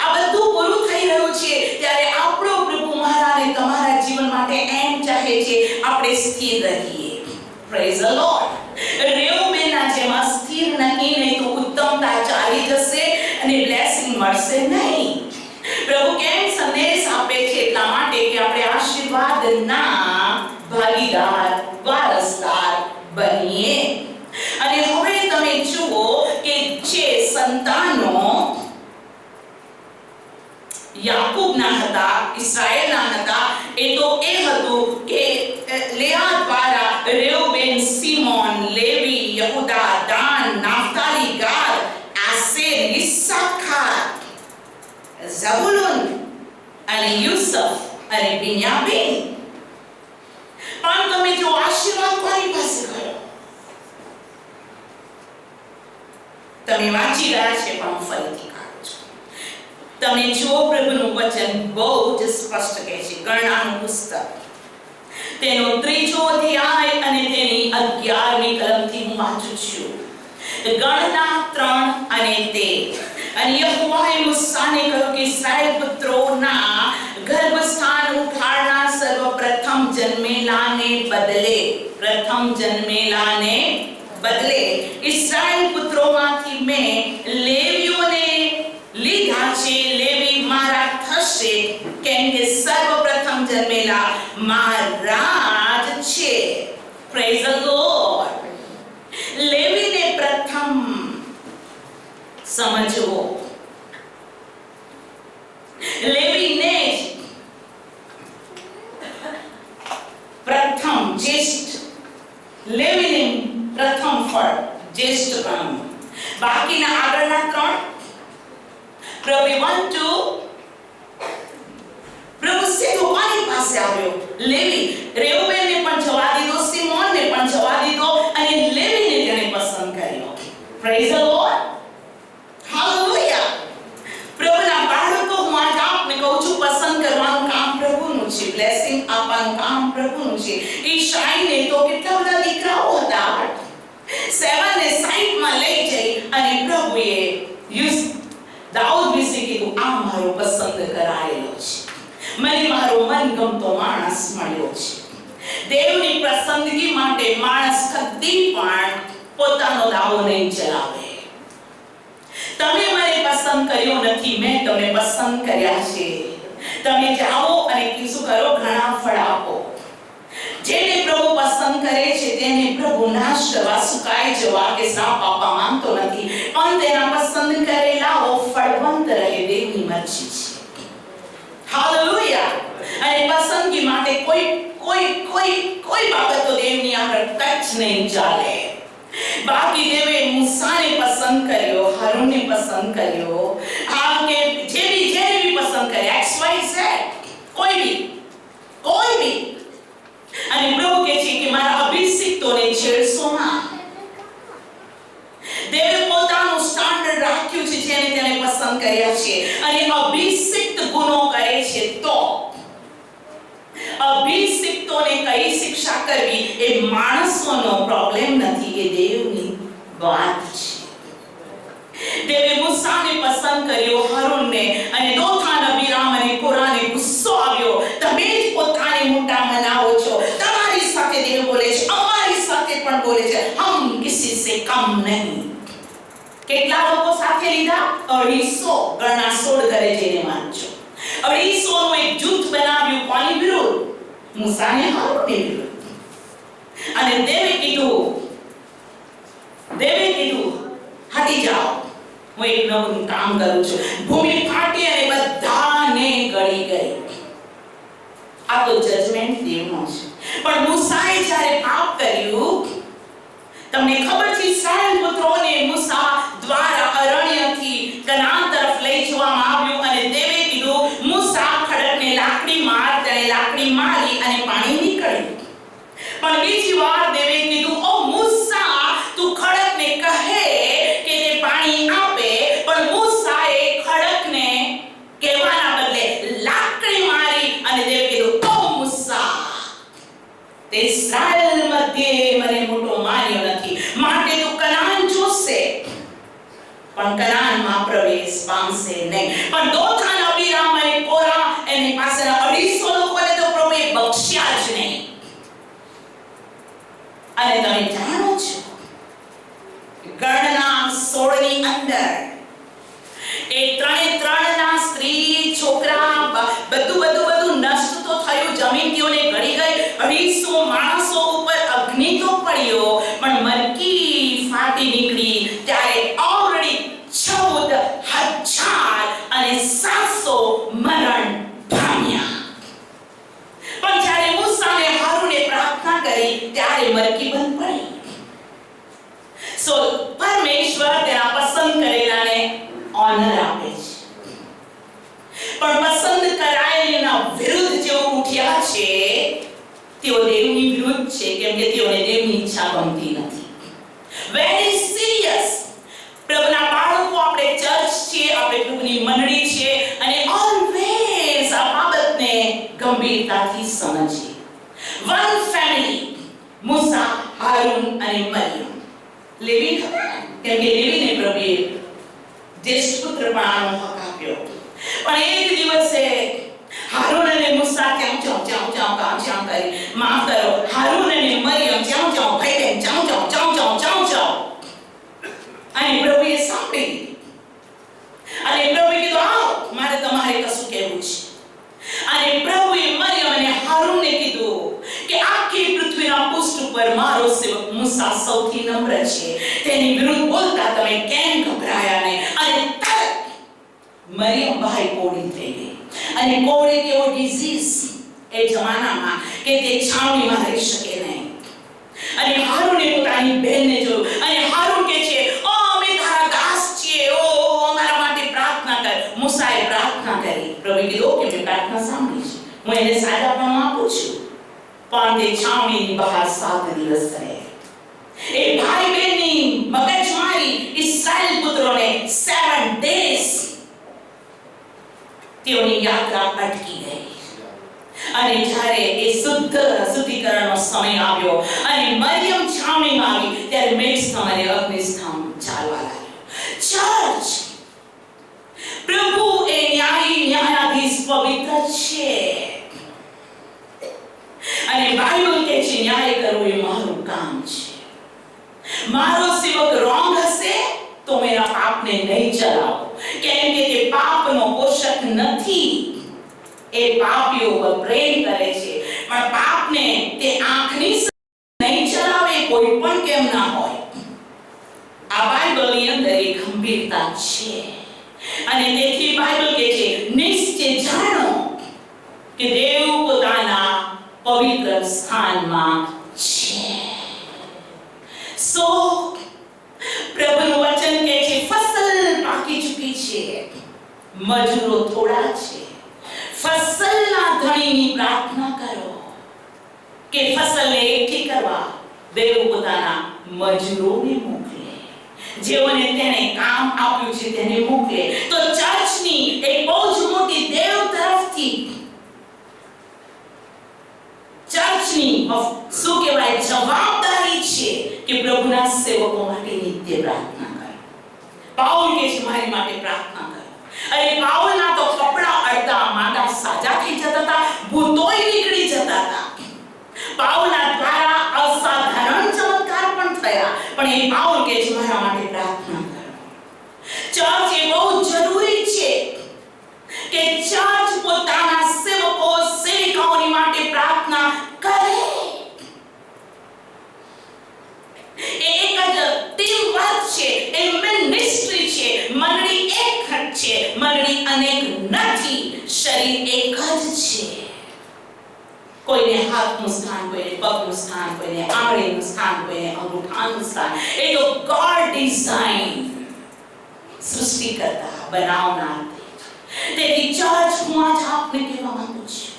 આ બધું પૂરું થઈ રહ્યું છે ત્યારે આપણો પ્રભુ મારા અને તમારા જીવન માટે એમ ચાહે છે આપણે સ્થિર રહીએ. Praise the lord. રેઉબેનના જેમ સ્થિર નહીં તો ઉત્તમતા ચાલી જશે અને બ્લેસિંગ મળશે નહીં. પ્રભુ કેમ સંદેશ આપે છે? એટલા માટે કે આપણે આશીર્વાદના ભાગીદાર, વારસદાર બનીએ. અને હવે તમે જુઓ કે જે સંતાનો યાકૂબના હતા, ઇસ્રાએલના હતા, એ તો એ હતું કે લેઆ દ્વારા રેઉબેન, સિમોન, લેવી, યહૂદા, દાન, નાફતાલી, ગાદ, આશેર, ઇસ્સાખાર, ઝબુલૂન અને યુસુફ અને બિન્યામીન. પણ તમે જો આશીર્વાદ કોની પાસે ગયો? તમે વાંચી રહ્યા છે, પણ ફરીથી કાઢું છું. તમે જો પ્રભુનું વચન બહુ જ સ્પષ્ટ કહે છે. ગણનાનું પુસ્તક તેનો 3જો અધ્યાય અને તેની 11મી કલમથી હું વાંચું છું. ગણના 3 અને 13. અને યહોવાએ મૂસાને કહ્યું કે ઇસ્રાએલ પુત્રોના ગર્ભસ્થાન ઉઠાડનાર સર્વપ્રથમ જન્મેલાને બદલે ઇસ્રાએલ પુત્રોમાંથી મેં લેવીઓને લીધા છે. લેવી મારા થશે, કેમ કે સર્વપ્રથમ જન્મેલા મારા જ છે. Praise the lord. લેવીને પ્રથમ સમજવો, લેવીને જ્યેષ્ઠ કણ. બાકીના આગળના 3 પ્રભુ સીધો કોની પાસે આવ્યો? લેવી. રેઉબેનને પણ જવા દીધો, સિમોનને પણ જવા દીધો અને લેવીને તેણે પસંદ કર્યો. Praise the Lord. હાલેલુયા. પ્રભુના બાળકો, હું આજ આપને કહું છું, પસંદ કરવાનું કામ પ્રભુનું છે, બ્લેસિંગ આપવાનું કામ પ્રભુનું છે. ઈશાઈને તો કેટલા બધા દીકરાઓ હતા, 7 ને 60 માં લઈ જઈ અને પ્રભુએ દાઉદ વિશે કીધું, આ મારો પસંદ કરાયેલો છે, મને મારો મનગમતો માણસ મળ્યો છે. દેવની પસંદગી માટે માણસ કદી પણ પોતાનો દાવો નહીં ચલાવે. તમે મને પસંદ કર્યો નથી, મેં તમને પસંદ કર્યા છે. તમે જાઓ અને શું કરો? ઘણા ફળ આપો. જેને પ્રભુ પસંદ કરે છે તેને પ્રભુ નાશ કરવા, સુકાઈ જવા કે શ્રાપ આપવા માંગતો નથી, પણ તેના પસંદ કરેલાઓ ફળવંત રહે. દેવની મરજી છે. હાલેલુયા. અને પસંદગી માટે કોઈ બાબતો દેવની આગળ ટચ નહીં ચાલે. બાકી દેવે મૂસાને પસંદ કર્યો, હારૂનને પસંદ કર્યો, આ કે જેને બી પસંદ કર્યા, XYZ, કોઈ બી. અને પ્રભુ કહે છે કે મારા અભિષિક્તોને છેડશો ના. દેવે પોતાનું સ્ટાન્ડર્ડ રાખ્યું છે, જેને તેને પસંદ કર્યા છે. અને અભિષિક્ત ગુનો કરે છે તો અભિષિક્તોને કઈ શિક્ષા કરવી એ માણસોનો પ્રોબ્લેમ નથી, એ દેવની વાત છે. દેવે મૂસાને પસંદ કર્યો, હારૂનને, અને દોથાન, અબીરામ અને કોરાને ગુસ્સો આવ્યો. તમે જ પોતાને મોટા મનાવો છો. તમારી સાથે દેવ બોલે છે, અમારી સાથે પણ બોલે છે, હમ કિસી સે કમ નહીં. કેટલા લોકો સાથે લીધા? 250. ગણના 16 ઘરે જઈને વાંચો. 250 નું એક જૂથ બનાવ્યું. કોની વિરુદ્ધ? મૂસાને, હારૂનને વિરુદ્ધ. અને દેવે કીધું હટી જાઓ, હું એક નવું કામ કરું છું. ભૂમિ ફાટી અને બધાને ગળી ગઈ. આ તો જજમેન્ટ દેવનો છે. પણ મૂસાએ જ્યારે પાપ કર્યું, તમને ખબર છે, ઇસ્રાયેલ પુત્રોને મૂસા દ્વારા અરણ્યથી કનાન તરફ લઈ જવામાં આવ્યું. અને દેવે કીધું, મૂસા ખડકને લાકડી માર. તેણે લાકડી મારી અને પાણી નીકળ્યું. પણ બીજી વાર દેવે કીધું, ઓ મૂસા, તું ખડકને કહે કે તે પાણી આપે. પણ મૂસાએ ખડકને કહેવાના બદલે લાકડી મારી અને દેવે કીધું, ઓ મૂસા, તે ઇસ્રાયેલ મધ્યે મને મોટો માન્યો નથી, માટે તું કનાન જોશે, પણ કનાનમાં પ્રવેશ પામશે નહીં. પણ દોથાન, અબીરામ અને કોરા, એની પાસેના 250 લોકોને તો પ્રભુએ બખ્શ્યા જ નહીં. અને તમે જાણો છો, ગણના 16 ની અંદર એ 3 ના સ્ત્રી, છોકરા, બધું નષ્ટ તો થયું. જમીન તેઓને ગળી ગઈ. 250 માણસો ઉપર અગ્નિ તો પડ્યો, પણ મરકી ફાટી નીકળી. ત્યારે ઓલરેડી 14,700 મરણ પામ્યા. પણ જ્યારે મૂસાને, હારૂને પ્રાર્થના કરી ત્યારે મરકી બંધ પડી. સો પરમેશ્વર તેના પસંદ કરેલાને ઓનર આપે છે. પણ પસંદ કરાયેલાના વિરુદ્ધ જેઓ ઉઠ્યા છે, તેઓ દેવની વિરુદ્ધ છે, કેમ કે તેઓને દેવની ઈચ્છા ગમતી નથી. Very serious. પ્રભુના બાળકો, આપણે ચર્ચ છે, આપણે પ્રભુની મંડળી છે, અને ઓલવેઝ આ બાબતને ગંભીરતાથી સમજીએ. વન ફેમિલી, મૂસા, હારૂન અને મરિયમ. લેવી ખબર, કેમ કે લેવીને પ્રભુએ જ્યેષ્ઠ પુત્ર પણ હક આપ્યો. પણ એક દિવસે હારૂન અને મૂસા ચામ કરી, માફ કરો, હારૂન અને મરિયમ ચામ ભાઈ બહેન ચામ અને પ્રભુએ સાંભળી. અને પ્રભુએ કીધું, આવો, મારે તમારે કશું કહેવું છે. અને પ્રભુએ મરિયમ અને હારૂનને કીધું કે આખી પૃથ્વીના પૃષ્ઠ ઉપર મારો સેવક મૂસા સૌથી નમ્ર છે, તેની વિરુદ્ધ બોલતા તમે કેમ ગભરાયા નહીં? અને તરત મરિયમ ભાઈ કોળી થઈ ગઈ. અને કોળી કેવો ડિઝીઝ એ જમાનામાં કે તે છાવણીમાં રહી શકે નહીં. અને હારૂને પોતાની બહેનને જોયું અને હારૂન કહે છે, ઓ અમે તારા દાસ છીએ, ઓ અમારા માટે પ્રાર્થના કર. મૂસાએ પ્રાર્થના કરી. પ્રભુએ કીધું કે મેં પ્રાર્થના સાંભળી છે, હું એને સાજાપણું આપું છું. પણ તે છાવણીની બહાર 7 દિવસ રહે. એ ભાઈ બહેનની મગજમારી ઇસ્રાયેલ પુત્રોને 7 days તેઓની યાત્રા અટકી ગઈ. અને જ્યારે એ શુદ્ધિકરણનો સમય આવ્યો અને મરિયમ છાવણીમાં આવી ત્યારે મેઘસ્તંભ અને અગ્નિસ્તંભ ચાલવા લાગ્યો. ચર્ચ, પ્રભુ એ ન્યાયાધીશ પવિત્ર છે અને બાઇબલ કહે છે ન્યાય કરવો એ મારું કામ છે. મારો સેવક રોંગ હશે તો મેરા પાપને નહીં ચલાવો, કેમ કે તે પાપનો પોષક નથી. એ પાપીઓ પર પ્રેમ કરે છે, પણ પાપને તે આંખની નહીં ચલાવે, કોઈ પણ કેમ ના હોય. આ બાઇબલની અંદર એક ગંભીરતા છે અને તેથી બાઇબલ કહે છે નિશ્ચય જાણો કે દેવ પોતાના પવિત્ર સ્થાનમાં છે. સો પ્રભુનું વચન કહે છે ફસલ પાકી ચૂકી છે, મજૂરો થોડા છે. ફસલના ધણીની પ્રાર્થના કરો કે ફસલને એકઠી કરવા દેવ પોતાના મજૂરોને મોકલે, જેઓને તેને કામ આપ્યું છે તેને મોકલે. તો ચર્ચની એક બહુ જ મોટી દેવ તરફથી ચર્ચની શું કહેવાય જવાબદારી છે કે પ્રભુના સેવકો માટે નિત્ય પ્રાર્થના કરો. પાઉલ કહે છે મારી માટે પ્રાર્થના કરો. અરે પાઉલના તો કપડા અડધા માંદા સાજા થઈ જતા હતા, ભૂતોય નીકળી જતા હતા. પાઉલના દ્વારા અસાધારણ ચમત્કાર પણ થયા, પણ એ પાઉલ કહે છે મારા માટે પ્રાર્થના કરો. ચર્ચ એ બહુ જરૂરી છે કે ચર્ચ પોતાના સેવકો સેવિકાઓની માટે પ્રાર્થના કરે. એક જ ટીમ વર્ક છે, એ મિનિસ્ટ્રી છે. મંડળી એક છે, મંડળી અનેક નથી, શરીર એક જ છે. કોઈને હાથનું સ્થાન, કોઈને પગનું સ્થાન, કોઈને આંગળીનું સ્થાન, કોઈને અંગૂઠાનું સ્થાન. એ તો ગોડ ડિઝાઇન સૃષ્ટિકર્તા બનાવનાર. તેથી ચર્ચ હું આજ આપને કહેવા માંગુ છું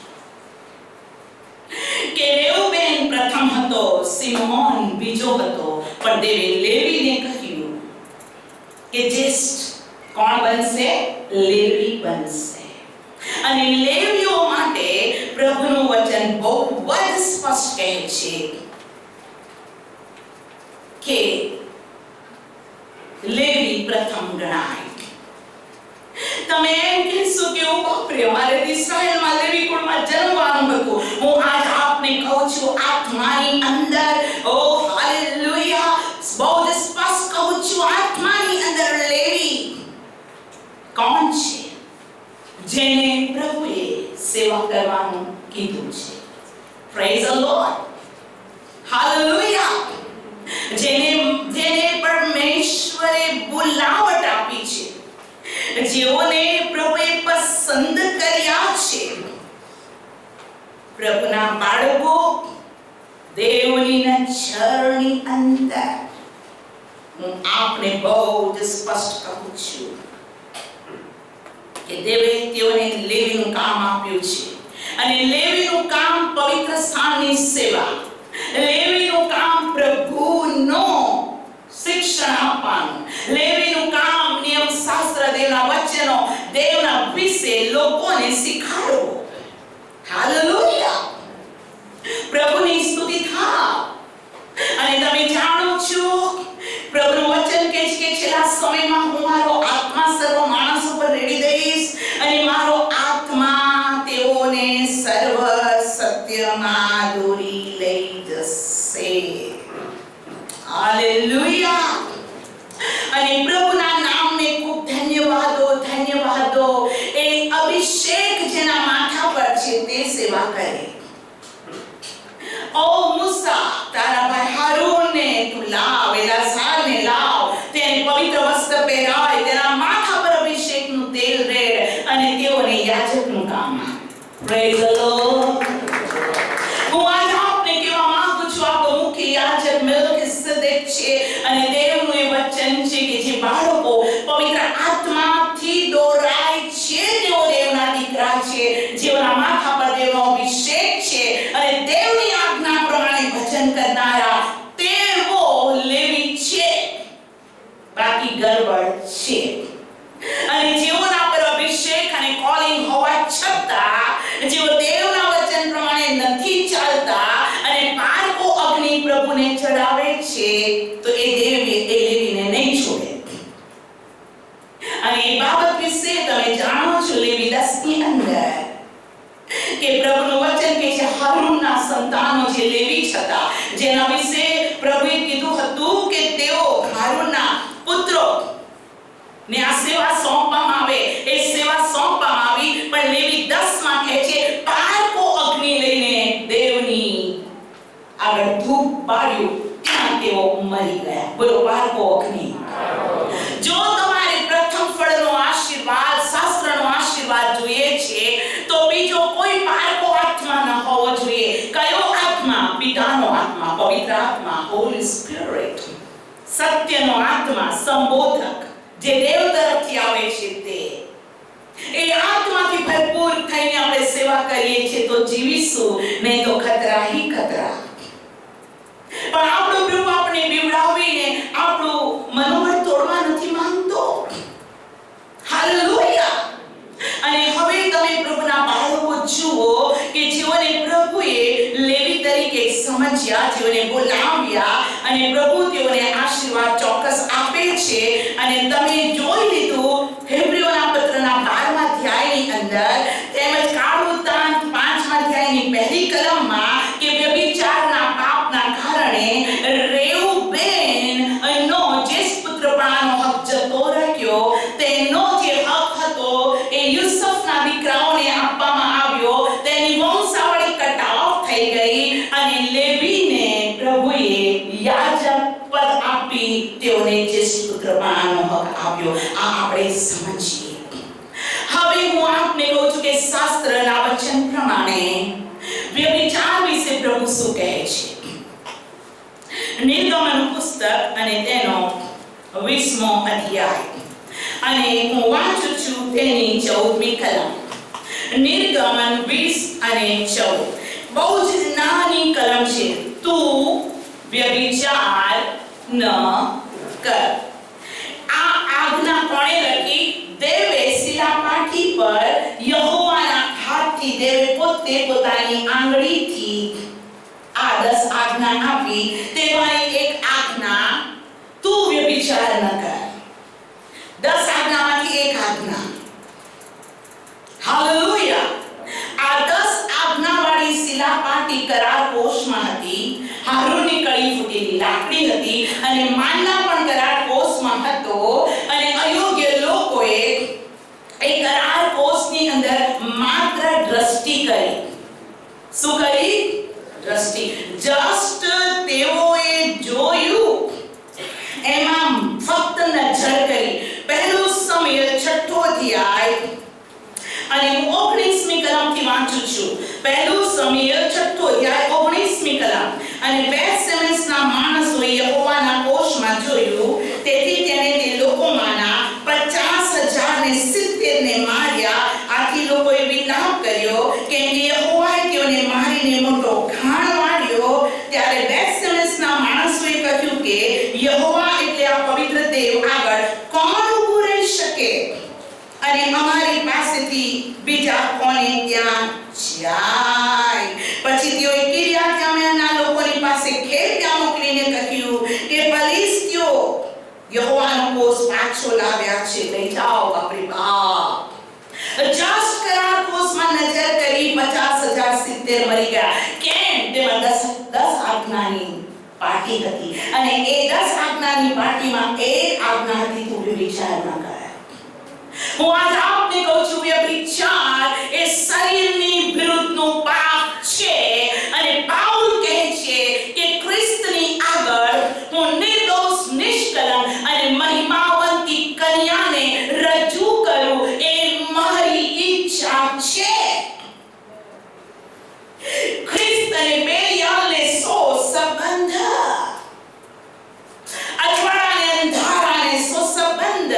કે રેઉબેન પ્રથમ હતો, સિમોન બીજો હતો, પણ દેવે લેવીને કહ્યું કે જ્યેષ્ઠ કોણ બનશે? લેવી બનશે. અને લેવીઓ માટે પ્રભુનું વચન બહુ જ સ્પષ્ટ કહે છે કે લેવી પ્રથમ ગણાય. તમે એમ કહેશો કે ઓ બાપરે, મારે ઇસ્રાયેલમાં લેવી કુળમાં જન્મવાનું હતું. હું આજ આપને કહું છું આત્માની અંદર, ઓ હાલેલુયા, બહુ જ સ્પષ્ટ કહું છું આત્માની અંદર લેવી કોણ છે? જેને પ્રભુએ સેવા કરવાનું કીધું છે. Praise the Lord, hallelujah. જેને પરમેશ્વરે બોલાવટ આપી છે, જેઓને પ્રભુએ પસંદ કર્યા છે. પ્રભુના બાળકો દેવની નજરની અંદર હું આપને બહુ જ સ્પષ્ટ કહું છું કે દેવે તેઓને લેવીનું કામ આપ્યું છે. અને લેવીનું કામ પવિત્ર સ્થાનની સેવા, લેવીનું કામ પ્રભુનો શિક્ષણ આપવાનું, લેવીનું કામ નિયમ શાસ્ત્ર, દેવના વચનો, દેવના વિશે લોકોને શીખવાડવું. હાલેલુયા, પ્રભુની સ્તુતિ થાવ. અને તમે જાણો છો પ્રભુનું વચન કહે છે કે છેલ્લા સમયમાં હું મારો આત્મા સર્વ માણસો પર રેડી દઈશ અને મારો આત્મા તેઓને સર્વ સત્યમાં દોરી લઈ જશે. હાલેલુયા. અને પ્રભુના નામને ખૂબ ધન્યવાદો, ધન્યવાદો. એ અભિષેક જેના માથા પર છે તે સેવા કરે. ઓ મૂસા, તારા ભાઈ હારૂનને તું લાવ, એલાઝારને લાવ, તેને પવિત્ર વસ્ત્ર પહેરાય, તેના માથા પર અભિષેકનું તેલ રેડ અને તેઓને યાજકનું કામ આપ. Praise the lord. હું આજ આપને કહેવા માંગુ છું આપણો મુખ્ય યાજક જેઓના માથા પર દેવનો અભિષેક છે અને દેવની આજ્ઞા પ્રમાણે ભજન કરનારા તેઓ લેવી છે, બાકી ગરબડ છે. અને જેઓના પર અભિષેક અને કોલિંગ હોવા છતાં જેઓ દેવના વચન પ્રમાણે નથી ચાલતા અને પારકો અગ્નિ પ્રભુને ચડાવે છે, તો એ લેવીને નહીં છોડે. અને એ બાબત વિશે તમે જાણો છો લેવી 10 ની અંદર કે પ્રભુનું વચન કે છે હારૂનના સંતાનો જે લેવી હતા, જેના વિશે પ્રભુએ કીધું હતું કે તેઓ હારૂનના પુત્રો ને આ સેવા સોંપવામાં આવે. એ સેવા સોંપવામાં આવી, પણ લેવી 10 માં કહે છે પારકો અગ્નિ લઈને દેવની આગળ ધૂપ બાળ્યું, ત્યાં તેઓ મરી ગયા. બોલો પારકો અગ્નિ. જો તમારે પ્રથમ ફળનો આશીર્વાદ, શાસ્ત્રનો આશીર્વાદ જોઈએ છે, તો બીજો કોઈ પારકો આત્મા ન હોવો જોઈએ. કયો આત્મા? પિતાનો આત્મા, પવિત્ર આત્મા, હોલી સ્પિરિટ, સત્યનો આત્મા, સંબોધક, જે દેવ તરફથી આવે છે. તે એ આત્માથી ભરપૂર થઈને આપણે સેવા કરીએ છીએ તો જીવીશું, નહીં તો ખતરા હી ખતરા. પણ આપણો પ્રભુ આપણે બીવડાવીને આપણું મનોબળ તોડવા નથી માંગતો. હાલેલુયા. અને હવે તમે પ્રભુના બાળકો જુઓ કે જેઓને પ્રભુએ લેવી તરીકે સમજ્યા, જેઓને બોલાવ્યા અને પ્રભુ તેઓને આશીર્વાદ ચોક્કસ આપે છે. અને તમે જોઈ લીધું હેબ્રીઓના પત્રના 12મા અધ્યાયની અંદર તેમજ કાળવૃત્તાંત 5મા અધ્યાયની પહેલી કલમમાં કે વ્યભિચારના પાપના કારણે રેઉબેનનો જ્યેષ્ઠ પુત્રપણાનો હક જતો રહ્યો. તેનો જે હક હતો એ યુસુફના દીકરાઓને આપવામાં આવ્યો. તેની વંશાવળી કટ ઓફ થઈ ગઈ અને લેવીને પ્રભુએ યાજક પદ આપી તેઓને જ્યેષ્ઠ પુત્રપણાનો હક આપ્યો. આ આપણે સમજીએ. હવે હું આપને કહું છું કે શાસ્ત્રના વચન પ્રમાણે વ્યભિચાર વિશે પ્રભુ શું કહે છે. નિર્ગમન પુસ્તક અને તેનો 20મો અધ્યાય, અને હું વાંચું છું તેની 14મી કલમ. નિર્ગમન 20 અને 14 બહુ જ નાની કલમ છે. તું વ્યભિચાર ન કર. આ આજ્ઞા કોણે લખી? દેવે શિલાપાટી પર યહોવાના હાથથી દેવે પોતે પોતાની આંગળીથી આ 10 આજ્ઞા આપી. તેમાંની એક આજ્ઞા તું વ્યભિચાર ન કર. 10 આજ્ઞામાંથી એક આજ્ઞા. હાલેલુયા. આ 10 આજ્ઞાવાળી શિલાપાટી કરાર કોષમાં હતી. હારૂનની કળી ફૂટેલી લાકડી હતી અને માનના પણ કરાર કોષમાં હતો. અને અયોગ્ય લોકોએ એ કરાર કોષની અંદર માત્ર દ્રષ્ટિ કરી. શું કરી? દ્રષ્ટિ. જસ્ટ તેઓએ જોયું, એમાં ફક્ત નજર કરી. પહેલું સમય 6 અધ્યાય અને હું 19મી કલમથી વાંચું છું. પહેલું સમય 6 અધ્યાય 19મી કલમ. અને બેસેમેસના માણસોએ યહોવાના કોષમાં જોયું, તેથી તેણે તે લોકોમાંના 50,070 ને માર્યા. આથી લોકોએ વિલાપ કર્યો કેમ કે યહોવાએ તેઓને મારીને મોટો ઘાણ વાળ્યો. ત્યારે બેસેમેસના માણસોએ કહ્યું કે યહોવા એટલે આ પવિત્ર દેવ આગળ કોણ ઊભું રહી શકે અને અમારી પાસેથી બીજા કોને ત્યાં જાય. પછી તેઓએ કિર્યાથયામના લોકોની પાસે ખેડ્યા મોકલીને કહ્યું કે ફલિસ્તીઓ યહોવાનો કોષ પાછો લાવ્યા છે, લઈ જાઓ બાપરે બાપ. જસ્ટ કરાર કોષમાં નજર કરી 50,070 મરી ગયા. કેમ? તેમાં 10 આજ્ઞાની પાટી હતી અને એ 10 આજ્ઞાની પાટીમાં એક આજ્ઞા હતી તું વ્યભિચાર ન કર. હું આજ આપને કહું છું વ્યભિચાર એ શરીરની વિરુદ્ધનું પાપ છે. અને પાઉલ કહે છે કે ખ્રિસ્તની આગળ હું નિર્દોષ, નિષ્કલંક અને મહિમાવંતી કન્યાને રજૂ કરું એ મારી ઈચ્છા છે. ખ્રિસ્ત અને બેલિયાલને સો સંબંધ, અજવાળાને અંધારાને સો સંબંધ,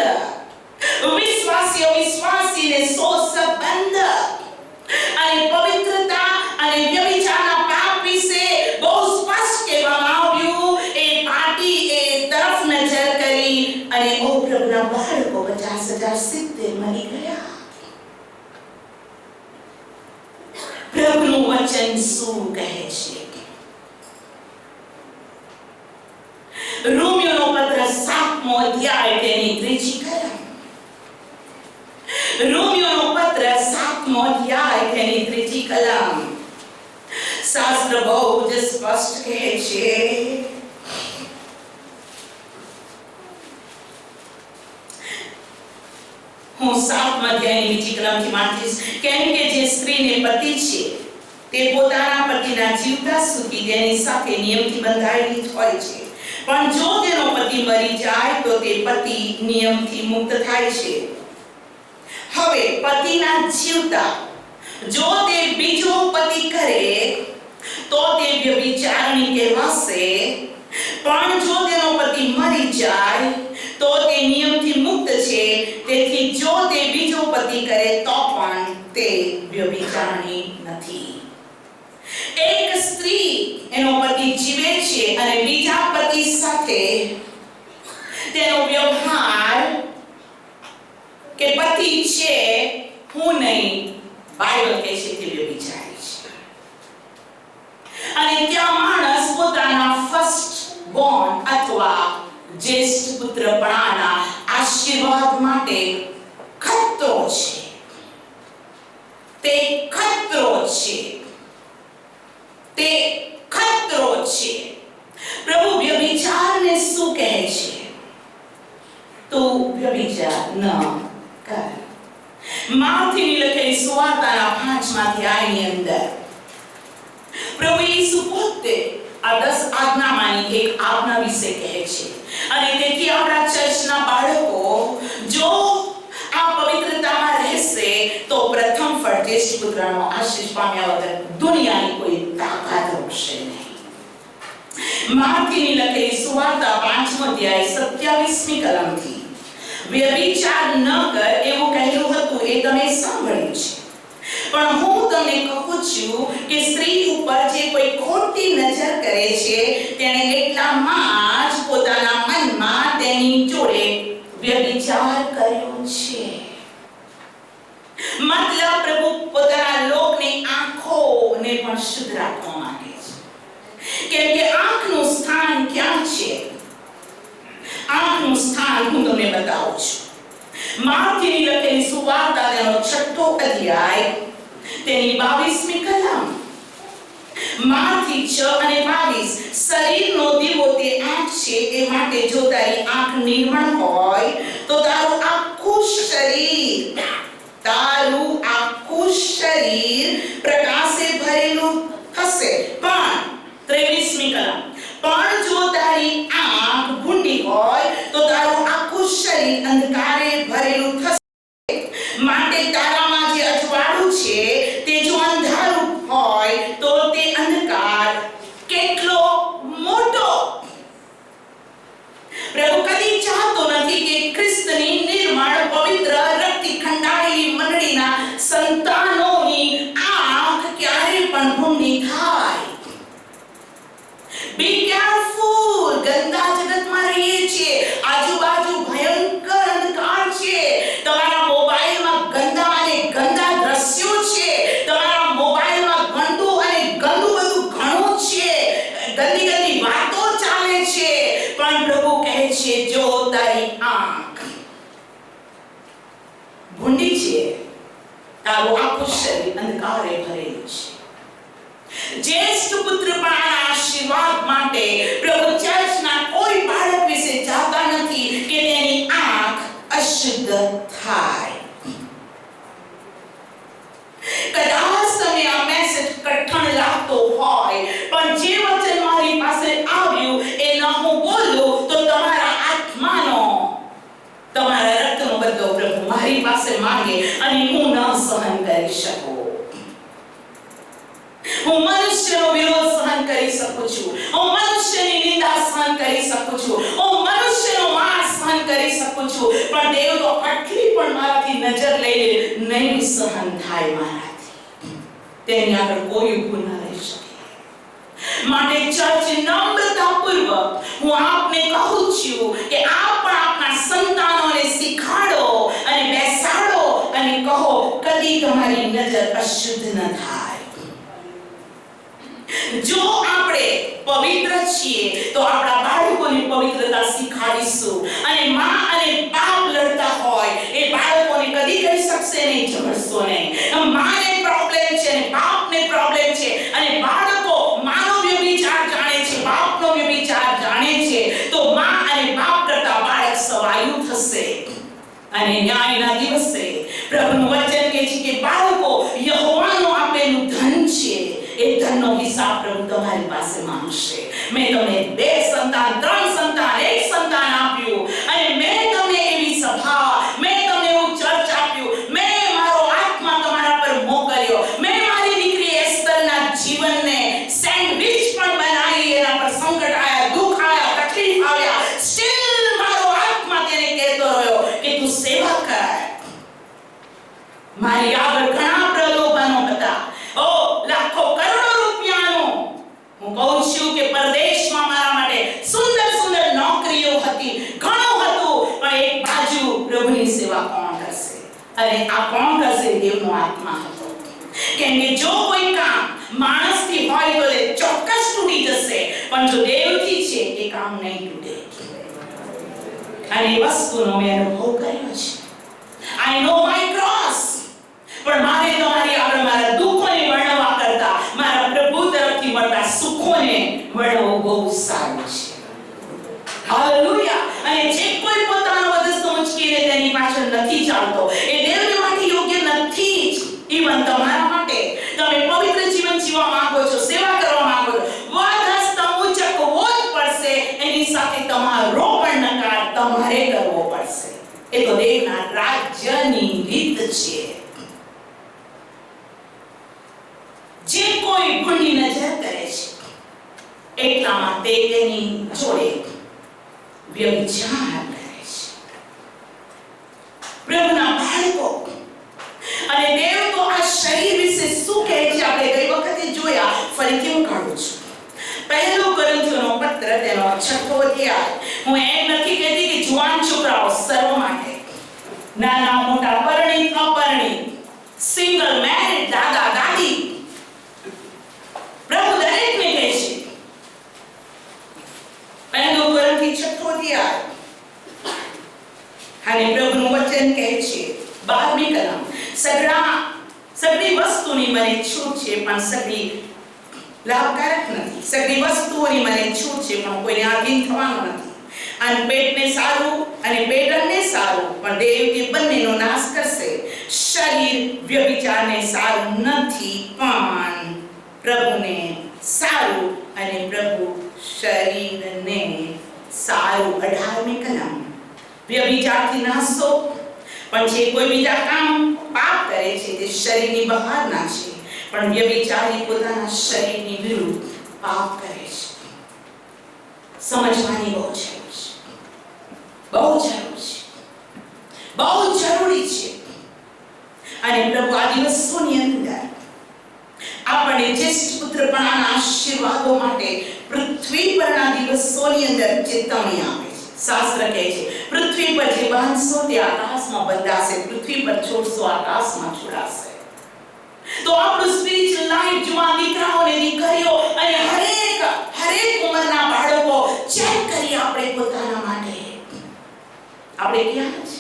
વિશ્વાસીઓ વિશ્વાસીને સો સંબંધ. તેના બાળકો 50,070 મરી ગયા. પ્રભુનું વચન શું કહે છે? રોમિયોનો પત્ર 7મો અધ્યાય તેની 3જી કલમ. રોમિયોનો પત્ર 7મો અધ્યાય તેની 3જી કલમ. શાસ્ત્ર બહુ જ સ્પષ્ટ કહે છે, હું 7મા અધ્યાયની બીજી કલમથી વાંચીશ. કેમ કે જે સ્ત્રીને પતિ છે તે પોતાના પતિના જીવતા સુધી તેની સાથે નિયમથી બંધાયેલી જ હોય છે. પણ જો તેનો પતિ મરી જાય તો તે પતિ નિયમથી મુક્ત થાય છે. હવે પતિના જીવતા જો તે બીજો પતિ કરે તો તે વ્યભિચારણી કહેવાશે. પણ જો તેનો પતિ મરી જાય તો તે નિયમથી મુક્ત છે. તેથી જો તે બીજો પતિ કરે તો પણ તે વ્યભિચારણી નથી. એક સ્ત્રી એનો પતિ જીવે છે અને બીજા પતિ સાથે તેનો વ્યવહાર કે પતિ છે હું નહીં, બાઇબલ કહે છે તે વ્યભિચારી છે. અને ત્યાં માણસ પોતાના ફર્સ્ટ બોર્ન અથવા જ્યેષ્ઠ પુત્રપણાના આશીર્વાદ માટે ખતરો છે. તે ખતરો છે. તે ખતરો છે. પ્રભુ વ્યભિચારને શું કહે છે? તું વ્યભિચાર ન કર. માથીની લખેલી સુવાર્તાના 5મા અધ્યાયની અંદર પ્રભુ ઈસુ પોતે આ 10 આજ્ઞામાંની એક આજ્ઞા વિશે કહે છે. અને તેથી આપણા ચર્ચના બાળકો જો આ પવિત્રતામાં રહેશે તો પ્રથમ ફળ જ્યેષ્ઠ પુત્રનો આશીષ પામ્યા વગર દુનિયાની કોઈ તાકાત રોકશે નહીં. માથીની લખેલી સુવાર્તા 5મો અધ્યાય 27મી કલમથી વ્યભિચાર ન કર એવું કહેલું હતું એ તમે સાંભળ્યું છે. પણ હું તમને કહું છું કે સ્ત્રી ઉપર જે કોઈ ખોટી નજર કરે છે તેણે એટલામાં જ પોતાના મનમાં તેની જોડે વ્યભિચાર કર્યો છે. મતલબ પ્રભુ પોતાના લોકની આંખોને પણ શુદ્ધ રાખવા માંગે છે. કેમ કે આંખનું સ્થાન ક્યાં છે? આંખનું સ્થાન હું તમને બતાવું છું. માથીની લખેલી સુવાર્તા તેનો 6થો અધ્યાય તેની 22મી કલમ. માથી 6 અને 22. શરીરનો દીવો તે આંખ છે. એ માટે જો તારી આંખ નિર્મળ હોય તો તારું આખું શરીર પ્રકાશે ભરેલું થશે. પણ 23મી કલમ. પણ જો તારી આંખ ભૂંડી હોય તો તારું આખું શરીર અંધકારે ભરેલું થશે. માટે તારામાં જે અજવાળું છે તે જો અંધારું હોય તો તે અંધકાર કેટલો મોટો. પ્રભુ કદી ચાહતો નથી કે ખ્રિસ્તની નિર્મળ પવિત્ર રક્તથી ખંડાયેલી મંડળીના સંતાનોની આંખ ક્યારે પણ ભૂંડી થાય. Be careful. ગંદા જગતમાં રહીએ છીએ. આજુબાજુ ભયંકર અંધકાર છે. તમારા મોબાઈલમાં ગંદા અને ગંદા દ્રશ્યો છે. તમારા મોબાઈલમાં ગંદુ અને ગંદુ બધું ઘણું છે. ગંદી ગંદી વાતો ચાલે છે. પણ પ્રભુ કહે છે જો તારી આંખ ભૂંડી છે તારું આખું શરીર અંધકારે ભરેલું છે. જ્યેષ્ઠ પુત્રપણાના આશીર્વાદ માટે પ્રભુ ચર્ચના કોઈ બાળક વિશે ચાહતા નથી કે તેની આંખ અશુદ્ધ થાય. કદાચ તમને આ મેસેજ કઠણ લાગતો હોય પણ જે વચન મારી પાસે આવ્યું એ ન હું બોલું તો તમારા આત્માનો તમારા રક્તનો બદલો પ્રભુ મારી પાસે માંગે અને હું ન સહન કરી શકું. હું મનુષ્યનો વિરોધ સહન કરી શકું છું. હું મનુષ્યની નિંદા સહન કરી શકું છું. હું મનુષ્યનો માર સહન કરી શકું છું. પણ દેવ તો આટલી પણ મારાથી નજર લઈ નહીં સહન થાય મારાથી. તેની આગળ કોઈ ઊભું ન રહી શકે. માટે ચર્ચ નમ્રતાપૂર્વક હું આપને કહું છું કે આપ પણ આપના સંતાનોને કહો કદી તમારી નજર અશુદ્ધ ન થાય. જો આપણે પવિત્ર છીએ તો આપણા બાળકોને પવિત્રતા શીખવાડીશું. અને માં અને બાપ લડતા હોય એ બાળકોને કદી કહી શકશે નહીં ઝઘડશો નહીં. માને પ્રોબ્લેમ છે અને બાપને પ્રોબ્લેમ છે અને બાળકો માનો વ્યભિચાર જાણે છે, બાપનો વ્યભિચાર જાણે છે, તો માં અને બાપ કરતા બાળક સવાયું થશે. અને ન્યાયના દિવસે પ્રભુનું વચન કહે છે કે બાળકો યહોવાનું આપેલું ધન છે. એ ધનનો હિસાબ પ્રભુ તમારી પાસે માંગશે. મેં તમને 2 સંતાન, 3 સંતાન, 1 સંતાન આપ્યું અને મેં તમને એવી સભા, મેં તમને એવું ચર્ચ આપ્યું, મેં મારો આત્મા તમારા પર મોકલ્યો, મેં મારી દીકરી એસ્તરના જીવનને સેન્ડવિચ પણ બનાવી. એના પર સંકટ આયા, દુઃખ આયા, તકલીફ આવ્યા, સ્ટીલ મારો આત્મા તેને કહેતો રહ્યો કે તું સેવા કર. મારી આગળ ઘણા પ્રલોભનો હતા. લાખો કરોડો રૂપિયાનો હું કહું છું કે પરદેશમાં મારા માટે સુંદર સુંદર નોકરીઓ હતી, ઘણું હતું, પણ એક બાજુ પ્રભુની સેવા કોણ કરશે? અને આ કોણ કરશે? દેવનો આત્મા હતો. કેમ કે જો કોઈ કામ માણસથી હોય તો એ ચોક્કસ તૂટી જશે, પણ જો દેવથી છે એ કામ નહીં તૂટે. અને એ વસ્તુનો મેં અનુભવ કર્યો છે. આઈ નો માય ક્રોસ. પણ મારે તમારી આગળ મારા દુઃખોને વર્ણવા કરતા મારા પ્રભુ તરફથી મળતા સુખોને વર્ણવું બહુ સારું છે. હાલેલુયા. અને જે કોઈ પોતાનો વધસ્તો ઉંચકીને તેની પાછળ નથી ચાલતો એ દેવને માટે યોગ્ય નથી જ. ઈવન તમારા માટે તમે પવિત્ર જીવન જીવવા માંગો છો, સેવા કરવા માંગો છો, વધસ્તો ઉંચકવો જ પડશે. એની સાથે તમારો પણ નકાર તમારે કરવો પડશે. એ તો દેવના રાજ્યની રીત છે. જે કોઈ ભૂંડી નજર કરે છે એટલામાં તે તેની જોડે વ્યભિચાર કરે છે. પ્રભુના બાળકો અને દેવ તો આ શરીર વિશે શું કહે છે આપણે ગઈ વખતે જોયા, ફરીથી હું કાઢું છું. 1 કોરિન્થીઓનો પત્ર તેનો 6થો અધ્યાય. હું એમ નથી કહેતી કે જુવાન છોકરાઓ સર્વ માટે, નાના મોટા, પરણિત અપરણિત, સિંગલ, મેરિડ, દાદા દાદી, પ્રભુ દરેકને કહે છે. 1 કોરિન્થી 6થો અધ્યાય. અને પ્રભુનું વચન કહે છે 12મી કલમ, સગળી વસ્તુની મને છૂટ છે પણ સગળી લાભકારક નથી. સગળી વસ્તુઓની મને છૂટ છે પણ કોઈને આધીન થવાનું નથી. અને પેટને સારું અને પેટને સારું, પણ દેવ તે બંનેનો નાશ કરશે. શરીર વ્યભિચારને સારું નથી પણ પ્રભુને સારું, અને પ્રભુ શરીરને સારું. 18મી કલમ. વ્યભિચારથી નાશો, પણ જે કોઈ બીજા કામ પાપ કરે છે તે શરીરની બહારના છે, પણ વ્યભિચારી પોતાના શરીરની વિરુદ્ધ પાપ કરે છે. સમજવાની બહુ જરૂર છે, બહુ જરૂર છે, બહુ જરૂરી છે. અને પ્રભુ આ દિવસોની અંદર આપણે જ્યેષ્ઠ પુત્રપણાના આશીર્વાદો માટે પૃથ્વી પરના દિવસોની અંદર ચેતવણી આપે છે. શાસ્ત્ર કહે છે પૃથ્વી પર જે બાંધશો તે આકાશમાં બંધાશે, પૃથ્વી પર છોડશો આકાશમાં છોડાશે. તો આપણું સ્પિરિચ્યુઅલ લાઈફ, જુવાન દીકરાઓ અને દીકરીઓ અને હરેક ઉંમરના બાળકો ચેક કરી આપણે પોતાના માટે આપણે ક્યાં છે.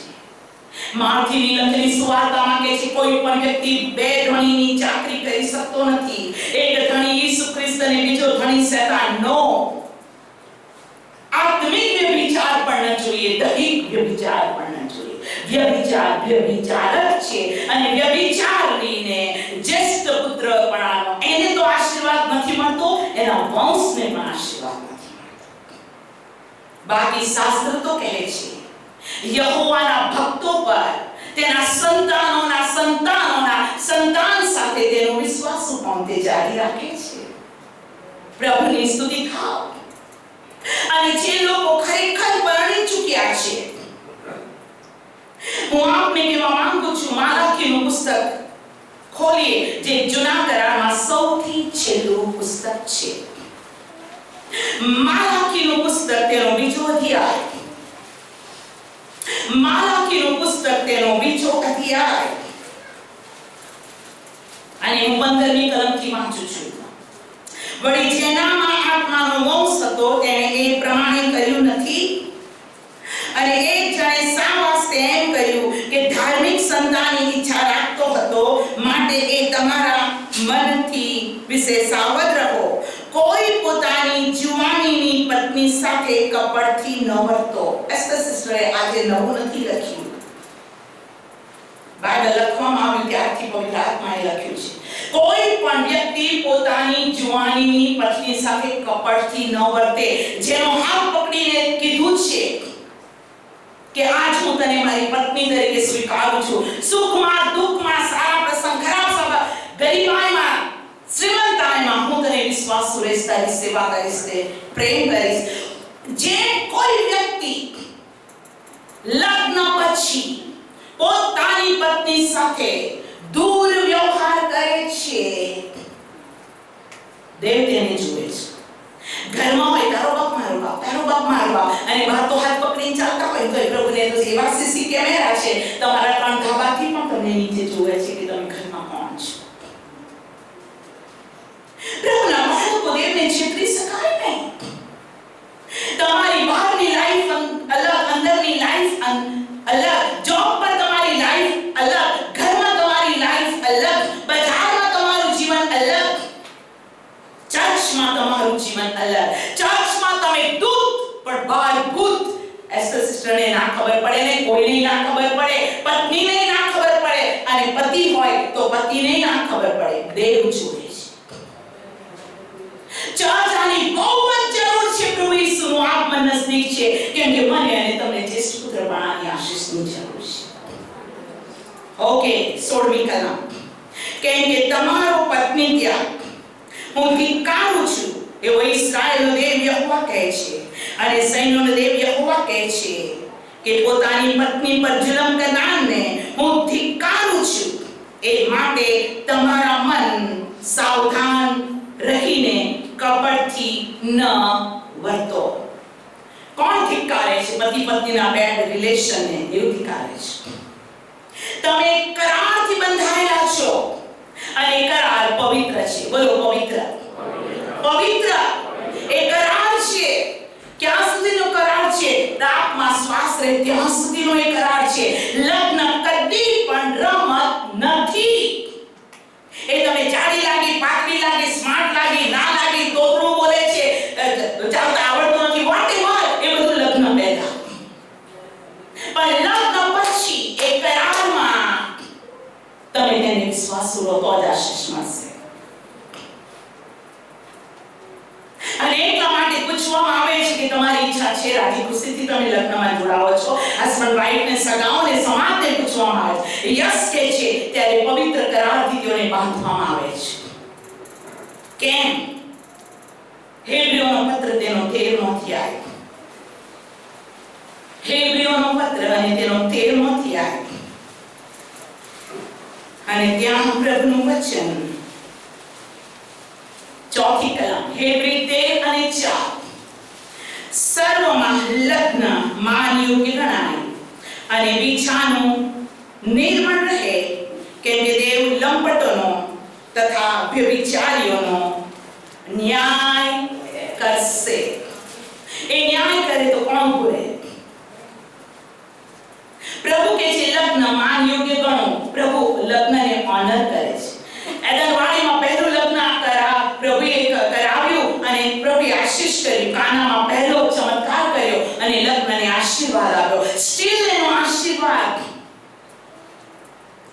માર્થીની લખેલી સુવાર્તામાં કહે છે કોઈ પણ વ્યક્તિ 2 ધણીની ચાકરી કરી શકતો નથી. એક ધણી ઈસુ ખ્રિસ્ત અને બીજો ધણી શૈતાન. નો, આત્મિક વ્યભિચાર પણ ન જોઈએ, દૈહિક વ્યભિચાર પણ ન જોઈએ. વ્યભિચાર જ છે. અને વ્યભિચારીને જ્યેષ્ઠ પુત્રપણાનો એને તો આશીર્વાદ નથી મળતો, એના વંશને પણ આશીર્વાદ નથી મળતો. બાકી શાસ્ત્ર તો કહે છે યહોવાના ભક્તો પર તેના સંતાનોના સંતાન સાથે તેનો વિશ્વાસ પણ તે જારી રાખે છે. પ્રભુની સ્તુતિ થાવ. અને જે લોકો ખરેખર પરણી ચૂક્યા છે, હું આપને કહેવા માંગુ છું, માલાખીનું પુસ્તક ખોલીએ, જે જૂના કરારમાં સૌથી છેલ્લું પુસ્તક છે. માલાખીનું પુસ્તક તેનો 2જો અધ્યાય. માલાખીનું પુસ્તક તેનો 2જો અધ્યાય. અને હું 15મી કલમથી વાંચું છું. વળી જેનામાં આત્માનો વંશ હતો તેણે એ પ્રમાણે કર્યું નથી, અને એક જણે શા વાસ્તે એમ કર્યું કે ધાર્મિક સંતાનની ઈચ્છા રાખતો હતો, માટે એ તમારા મનથી વિશે સાવધ રહો. કોઈ પોતાની જુવાનીની પત્ની સાથે કપટથી ન વર્તો. એસ્ટર સિસ્ટરે આજે નવું નથી લખ્યું, બાઇબલ લખવામાં આવ્યું ત્યારથી પવિત્ર આત્માએ લખ્યું છે. કોઈ પણ વ્યક્તિ પોતાની જુવાનીની પત્ની સાથે કપટથી ન વર્તે. જેનો હાથ પકડીને કીધું છે કે આજ હું તને મારી પત્ની તરીકે સ્વીકારું છું. સુખમાં, દુઃખમાં, સારા પ્રસંગ, ખરાબ સમય, ગરીબાઈમાં, શ્રીમંતાઈમાં હું તને વિશ્વાસુ રહીશ, તારી સેવા કરીશ, તે પ્રેમ કરીશ. જે કોઈ વ્યક્તિ લગ્ન પછી પોતાની પત્ની સાથે દુર્વ્યવહાર કરે છે, દેવ તેને જુએ છે. ઘરમાં હોય તારો બાપ મારો બાપ, તારો બાપ મારો બાપ, અને બહાર તો હાથ પકડીને ચાલતા હોય તો પ્રભુને તો એવા સીસી કેમેરા છે, તમારા 3 ધાબાથી પણ તમને નીચે જુએ છે કે તમે ઘરમાં કોણ છો. પ્રભુના બાળકો દેવને છેતરી શકાય નહીં. તમારી બહારની લાઈફ અલગ, અંદરની લાઈફ અલગ, જોબ પર તમારી લાઈફ અલગ, ઘરમાં તમારી લાઈફ અલગ, બજારમાં તમારું જીવન અલગ, ચર્ચમાં તમારું જીવન અલગ. ચર્ચમાં તમે દૂત પણ બહાર ભૂત. એસ્ટર સિસ્ટરને ના ખબર પડે ને, કોઈને ના ખબર પડે, પત્નીને ના ખબર પડે, અને પતિ હોય તો પતિને ના ખબર પડે. દેવ જુએ છે. ચર્ચ આની બહુ જ જરૂર છે. પ્રભુ ઈસુનું આગમન નજદીક છે, કેમ કે મને અને તમને જ્યેષ્ઠ પુત્ર બનાવવાની આશીષની જરૂર છે. ઓકે, 16મી કલમ. કેમ કે તમારો પત્ની ત્યાગ હું ધિક્કારું છું, એવો ઇસ્રાએલનો દેવ યહોવા કહે છે, અને સૈન્યોનો દેવ યહોવા કહે છે કે પોતાની પત્ની પર જુલમ કરનારને હું ધિક્કારું છું. એ માટે તમારા મન સાવધાન રહીને કપટથી ન વર્તો. કોણ ધિક્કારે છે? પતિ પત્નીના બેડ રિલેશનને દેવ ધિક્કારે છે. તમે કરારથી બંધાયેલા છો, અને કરાર પવિત્ર છે. બોલો પવિત્ર. પવિત્ર એ કરાર છે. ક્યાં સુધીનો કરાર છે? રાતમાં શ્વાસ રહે ત્યાં સુધીનો એ કરાર છે. લગ્ન કદી પણ રમત નથી. એ તમે જાડી લાગી, પાતળી લાગી, સ્માર્ટ લાગી, ના લાગી, તોતરું બોલે છે, ચાલતા આવડતું નથી, whatever, એ બધું લગ્ન પહેલા. પણ લગ્ન પછી એ કરારમાં તમે તેને વિશ્વાસુ રહો તો જ આશીષ મળશે. અને એટલા માટે પૂછવામાં આવે છે કે તમારી ઈચ્છા છે, રાજી ખુશીથી તમે લગ્નમાં જોડાવો છો, હસબન્ડ વાઈફને સગાઓને સમાજને પૂછવામાં આવે છે. યસ કે છે ત્યારે પવિત્ર કરારથી તેઓને બાંધવામાં આવે છે. કેમ? હેબ્રીઓનો પત્ર તેનો 13મો અધ્યાય, હેબ્રીઓનો પત્ર અને તેનો 13મો અધ્યાય, અને ત્યાં પ્રભુનું વચન 4મી કલમ, હેબ્રી 13 અને 4. સર્વમાં લગ્ન માન યોગ્ય ગણાય અને વિછાનું નિર્મળ રહે, કેમ કે દેવ લંપટોનો તથા વ્યભિચારીઓનો ન્યાય કરશે. એ ન્યાય કરે તો કોણ બોલે? પ્રભુ કે છે લગ્ન માન યોગ્ય ગણો. પ્રભુ લગ્નને ઓનર કરે છે. એદનવાડીમાં પહેલું લગ્ન પ્રભુએ કરાવ્યું અને પ્રભુએ આશીષ કર્યું. કાનામાં પહેલો ચમત્કાર કર્યો અને લગ્નને આશીર્વાદ આપ્યો. સ્ટીલ એનો આશીર્વાદ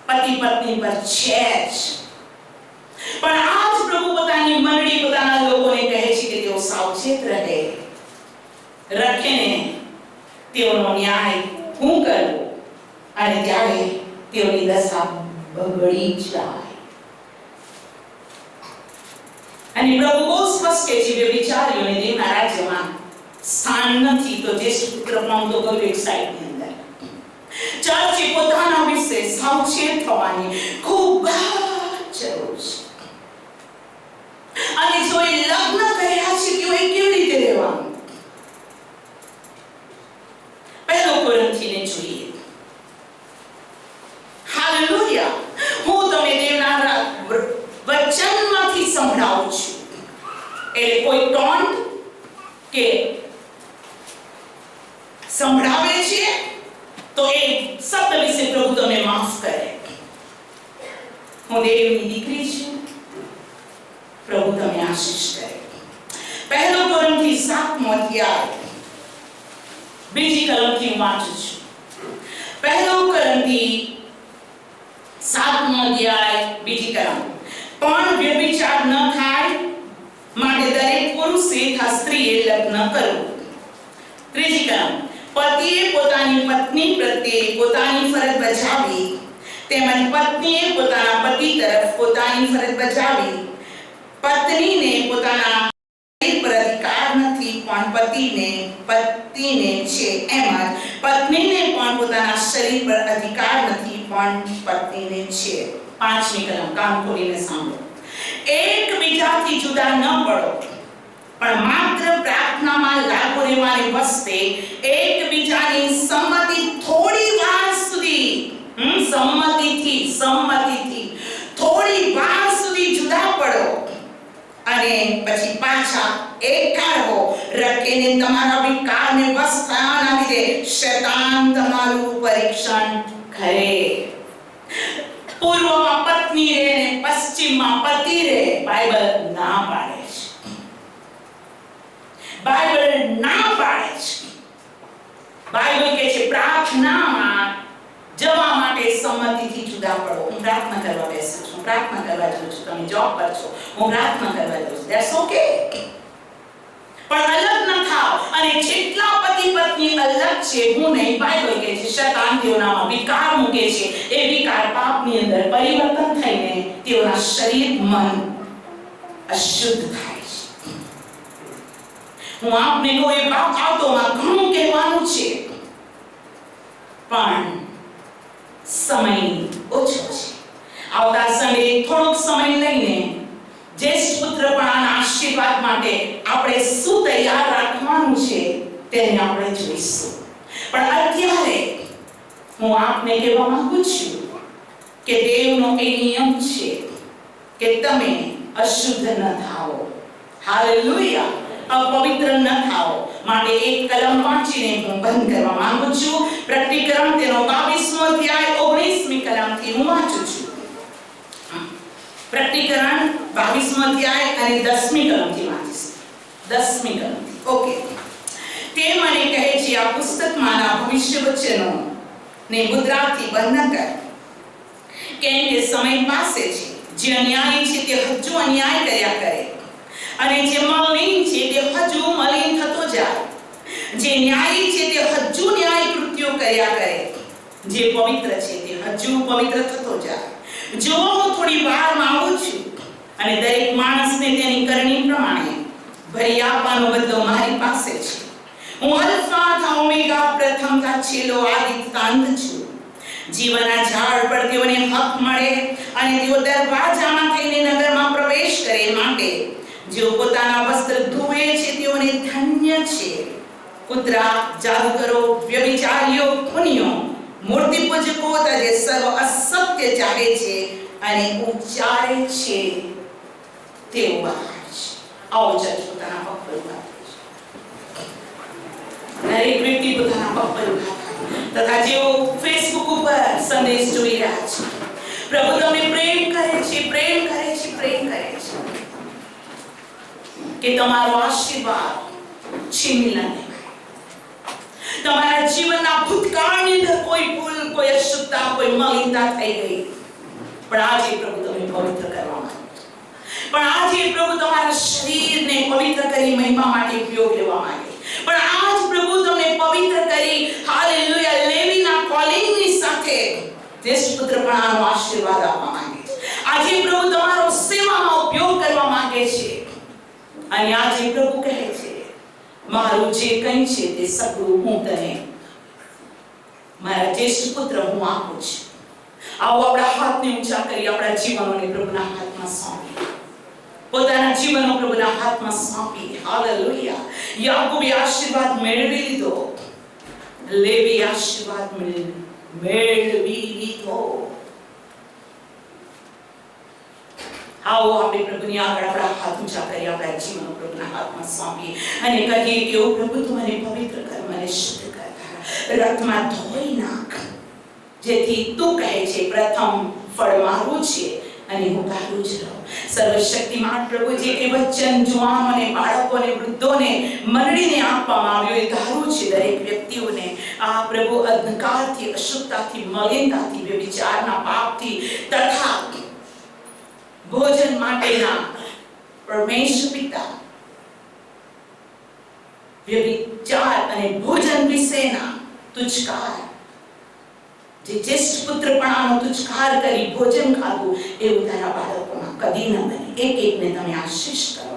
પતિ પત્ની પર છે જ. પણ આજ પ્રભુ પોતાની મંડળી, પોતાના લોકોને કહે છે કે તેઓ સાવચેત રખીને તેઓનો ન્યાય હું કરું, અને ત્યારે તેઓની દશા બગડી જાય. અને પ્રભુ બહુ સ્પષ્ટ કહે છે કે વ્યભિચારીઓને દેવના રાજ્યમાં સ્થાન નથી. તો જ્યેષ્ઠ પુત્ર પણ તો ગયું એક સાઈડની અંદર. ચર્ચે પોતાના વિશે સાવચેત થવાની ખૂબ જરૂર છે. અને જો એ લગ્ન કર્યા છે તો એ કેવી રીતે રહેવાનું? પહેલો કોરિન્થીને જોઈએ. હાલેલુયા. હું તમે દેવના સંભળાવું છું. એટલે કોઈ ટોન્ટ કે સંભળાવે છે તો એ શબ્દ વિશે પ્રભુ તમને માફ કરે. હું દેવની દીકરી છું, પ્રભુ તમને આશીષ કરે. 1 કોરિન્થી 7મો અધ્યાય બીજી કલમથી વાંચું છું. 1 કોરિન્થી 7મો અધ્યાય બીજી કલમ. પણ વ્યભિચાર ન થાય માટે દરેક પુરુષે તથા સ્ત્રીએ લગ્ન કરવું. ત્રીજી કલમ. પતિએ પોતાની પત્ની પ્રત્યે પોતાની ફરજ બજાવી તેમજ પત્નીએ પોતાના પતિ તરફ પોતાની ફરજ બજાવી. પત્નીને પોતાના શરીર પર અધિકાર નથી પણ પતિને છે, એમ જ પત્નીને પણ પોતાના શરીર પર અધિકાર નથી પણ પત્નીને છે. 5મી કલમ, કાન ખોલીને સાંભળો. એકબીજાથી જુદા ન પડો પણ માત્ર પ્રાર્થનામાં લાગુ રહેવાને વસ્તે એકબીજાની સંમતિ થોડી વાર સુધી સંમતિથી થોડી વાર સુધી જુદા પડો અને પછી પાછા એકઠા રહો. રખીને તમારા વિકારને વશ થવાના લીધે શૈતાન તમારું પરીક્ષણ કરે. પૂર્વમાં પત્ની રહે ને પશ્ચિમમાં પતિ રહે, બાઇબલ ના પાડે છે. બાઇબલ ના પાડે છે. બાઇબલ કહે છે પ્રાર્થનામાં જવા માટે સંમતિથી જુદા પડો. હું પ્રાર્થના કરવા બેસું છું, પ્રાર્થના કરવા જાઉં છું, તમે જોબ પર છો, હું પ્રાર્થના કરવા જાઉં છું, ધેટ્સ ઓકે. પણ અલગ ન થાઓ. અને જેટલા પતિ પત્ની અલગ છે, હું નહીં, બાઇબલ કહે છે શૈતાન તેઓનામાં વિકાર મૂકે છે. એ વિકાર પાપની અંદર પરિવર્તન થઈને તેઓના શરીર મન અશુદ્ધ થાય છે. હું આપને કહું, એ બાબતોમાં ઘણું કહેવાનું છે પણ સમય ઓછો છે. આવતા સન્ડે થોડોક સમય લઈને જ્યેષ્ઠ પુત્રપણાના આશીર્વાદ માટે આપણે શું તૈયાર રાખવાનું છે તેને આપણે જોઈશું. પણ અત્યારે હું આપને કહેવા માંગુ છું કે દેવનો એ નિયમ છે કે તમે અશુદ્ધ ન થાઓ. હાલેલુયા. અપવિત્ર ન થાઓ. માટે એક કલમ વાંચીને હું બંધ કરવા માંગુ છું. પ્રકટીકરણ તેનો 22મો અધ્યાય 19મી કલમથી હું વાંચું છું. પ્રકટીકરણ 22મો અધ્યાય અને 10મી કલમથી વાંચીશ. 10મી કલમથી. ઓકે. તે મને કહે છે, આ પુસ્તકમાંના ભવિષ્ય વચનો ને મુદ્રાથી બંધ કર, કેમ કે સમય પાસે છે. જે અન્યાયી છે તે હજુ અન્યાય કર્યા કરે અને જે મલિન છે તે હજુ મલિન થતો જાય. જે ન્યાયી છે તે હજુ ન્યાય કૃત્યો કર્યા કરે. જે પવિત્ર છે તે હજુ પવિત્ર થતો જાય. જો હું થોડી વારમાં આવું છું અને દરેક માણસને તેની કરણી પ્રમાણે ભરી આપવાનો બદલો મારી પાસે છે. હું અલ્ફા તથા ઓમેગા, પ્રથમ તથા છેલ્લો, આદિ તથા અંત છું. જીવનના ઝાડ પર તેઓને હક મળે અને તેઓ દરવાજામાં થઈને નગરમાં પ્રવેશ કરે. માટે જેઓ પોતાના વસ્ત્ર ધોવે છે તેઓને ધન્ય છે. કૂતરા, જાદુગરો, વ્યભિચારીઓ, ખૂનીઓ, મૂર્તિ પૂજકો તથા જે સર્વ અસત્ય ચાલે છે અને ઉચ્ચારે છે તેઓ બહાર છે. આવો ચર્ચ પોતાના પગ પર ઉભા થાય. દરેક વ્યક્તિ પોતાના પગ પર ઉભા થાય. તથા જેઓ ફેસબુક ઉપર સંદેશ જોઈ રહ્યા છે, પ્રભુ તમને પ્રેમ કરે છે, પ્રેમ કરે છે, પ્રેમ કરે છે કે તમારો આશીર્વાદ છીનવી ન લેવાય. તમારા જીવનના ભૂતકાળની અંદર કોઈ ભૂલ, કોઈ અશુદ્ધતા, કોઈ મલિનતા થઈ ગઈ, પણ આજે પ્રભુ તમને પવિત્ર કરવા માંગે છે. પણ આજે પ્રભુ તમારા શરીરને પવિત્ર કરી મહિમા માટે ઉપયોગ લેવા માંગે. પણ આજ પ્રભુ તમને પવિત્ર કરી હાલેલુયા લેવીના કોલિંગની સાથે જ્યેષ્ઠ પુત્રપણાનો આશીર્વાદ આપવા માંગે છે. આજે પ્રભુ તમારો સેવામાં ઉપયોગ કરવા માંગે છે. અને આજે પ્રભુ કહે છે, મારું જે કંઈ છે તે સગળું હું તને, મારા જ્યેષ્ઠ પુત્ર, હું આપું છું. આવો આપણા હાથને ઊંચા કરી આપણા જીવનોને પ્રભુના હાથમાં સોંપીએ. પોતાના જીવનો પ્રભુના હાથમાં સોંપીએ. હાલેલુયા. યાકૂબે આશીર્વાદ મેળવી લીધો, લેવી આશીર્વાદ મેળવી લીધો. आओ આપણે પ્રભુની આગળ આપણા હાથ ઊંચા કરી આપણા જીવનો પ્રભુના હાથમાં સોંપીએ અને કહીએ કે ઓ પ્રભુ તું મને પવિત્ર કર, મને શુદ્ધ કર, રક્તમાં ધોઈ નાખ, જેથી તું કહે છે પ્રથમ ફળ મારું છે અને હું તારું જ રહું. સર્વશક્તિમાન પ્રભુ જે એ વચન જુવાનોને, બાળકોને, વૃદ્ધોને, મંડળીને આપવામાં આવ્યું એ ધારું છે દરેક વ્યક્તિઓને આ પ્રભુ અંધકારથી, અશુદ્ધતાથી, મલિનતાથી, વ્યભિચારના પાપથી તથા ભોજન માટેના પરમેશ્વર પિતા વ્યભિચાર અને ભોજન વિશેના તુચ્છકાર, જે જ્યેષ્ઠ પુત્રપણાનો તુચ્છકાર કરી ભોજન ખાધું એવું તારા બાળકોમાં કદી ન બને. એક એકને તમે આશીષ કરો.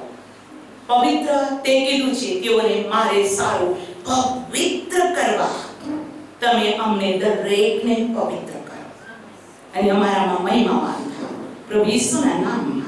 પવિત્ર તે કીધું છે તેઓને મારે સારું પવિત્ર કરવા તમે અમને દરેકને પવિત્ર કરો અને અમારામાં મહિમાવાન થાઓ. પ્રભુ ઈસુના નામમાં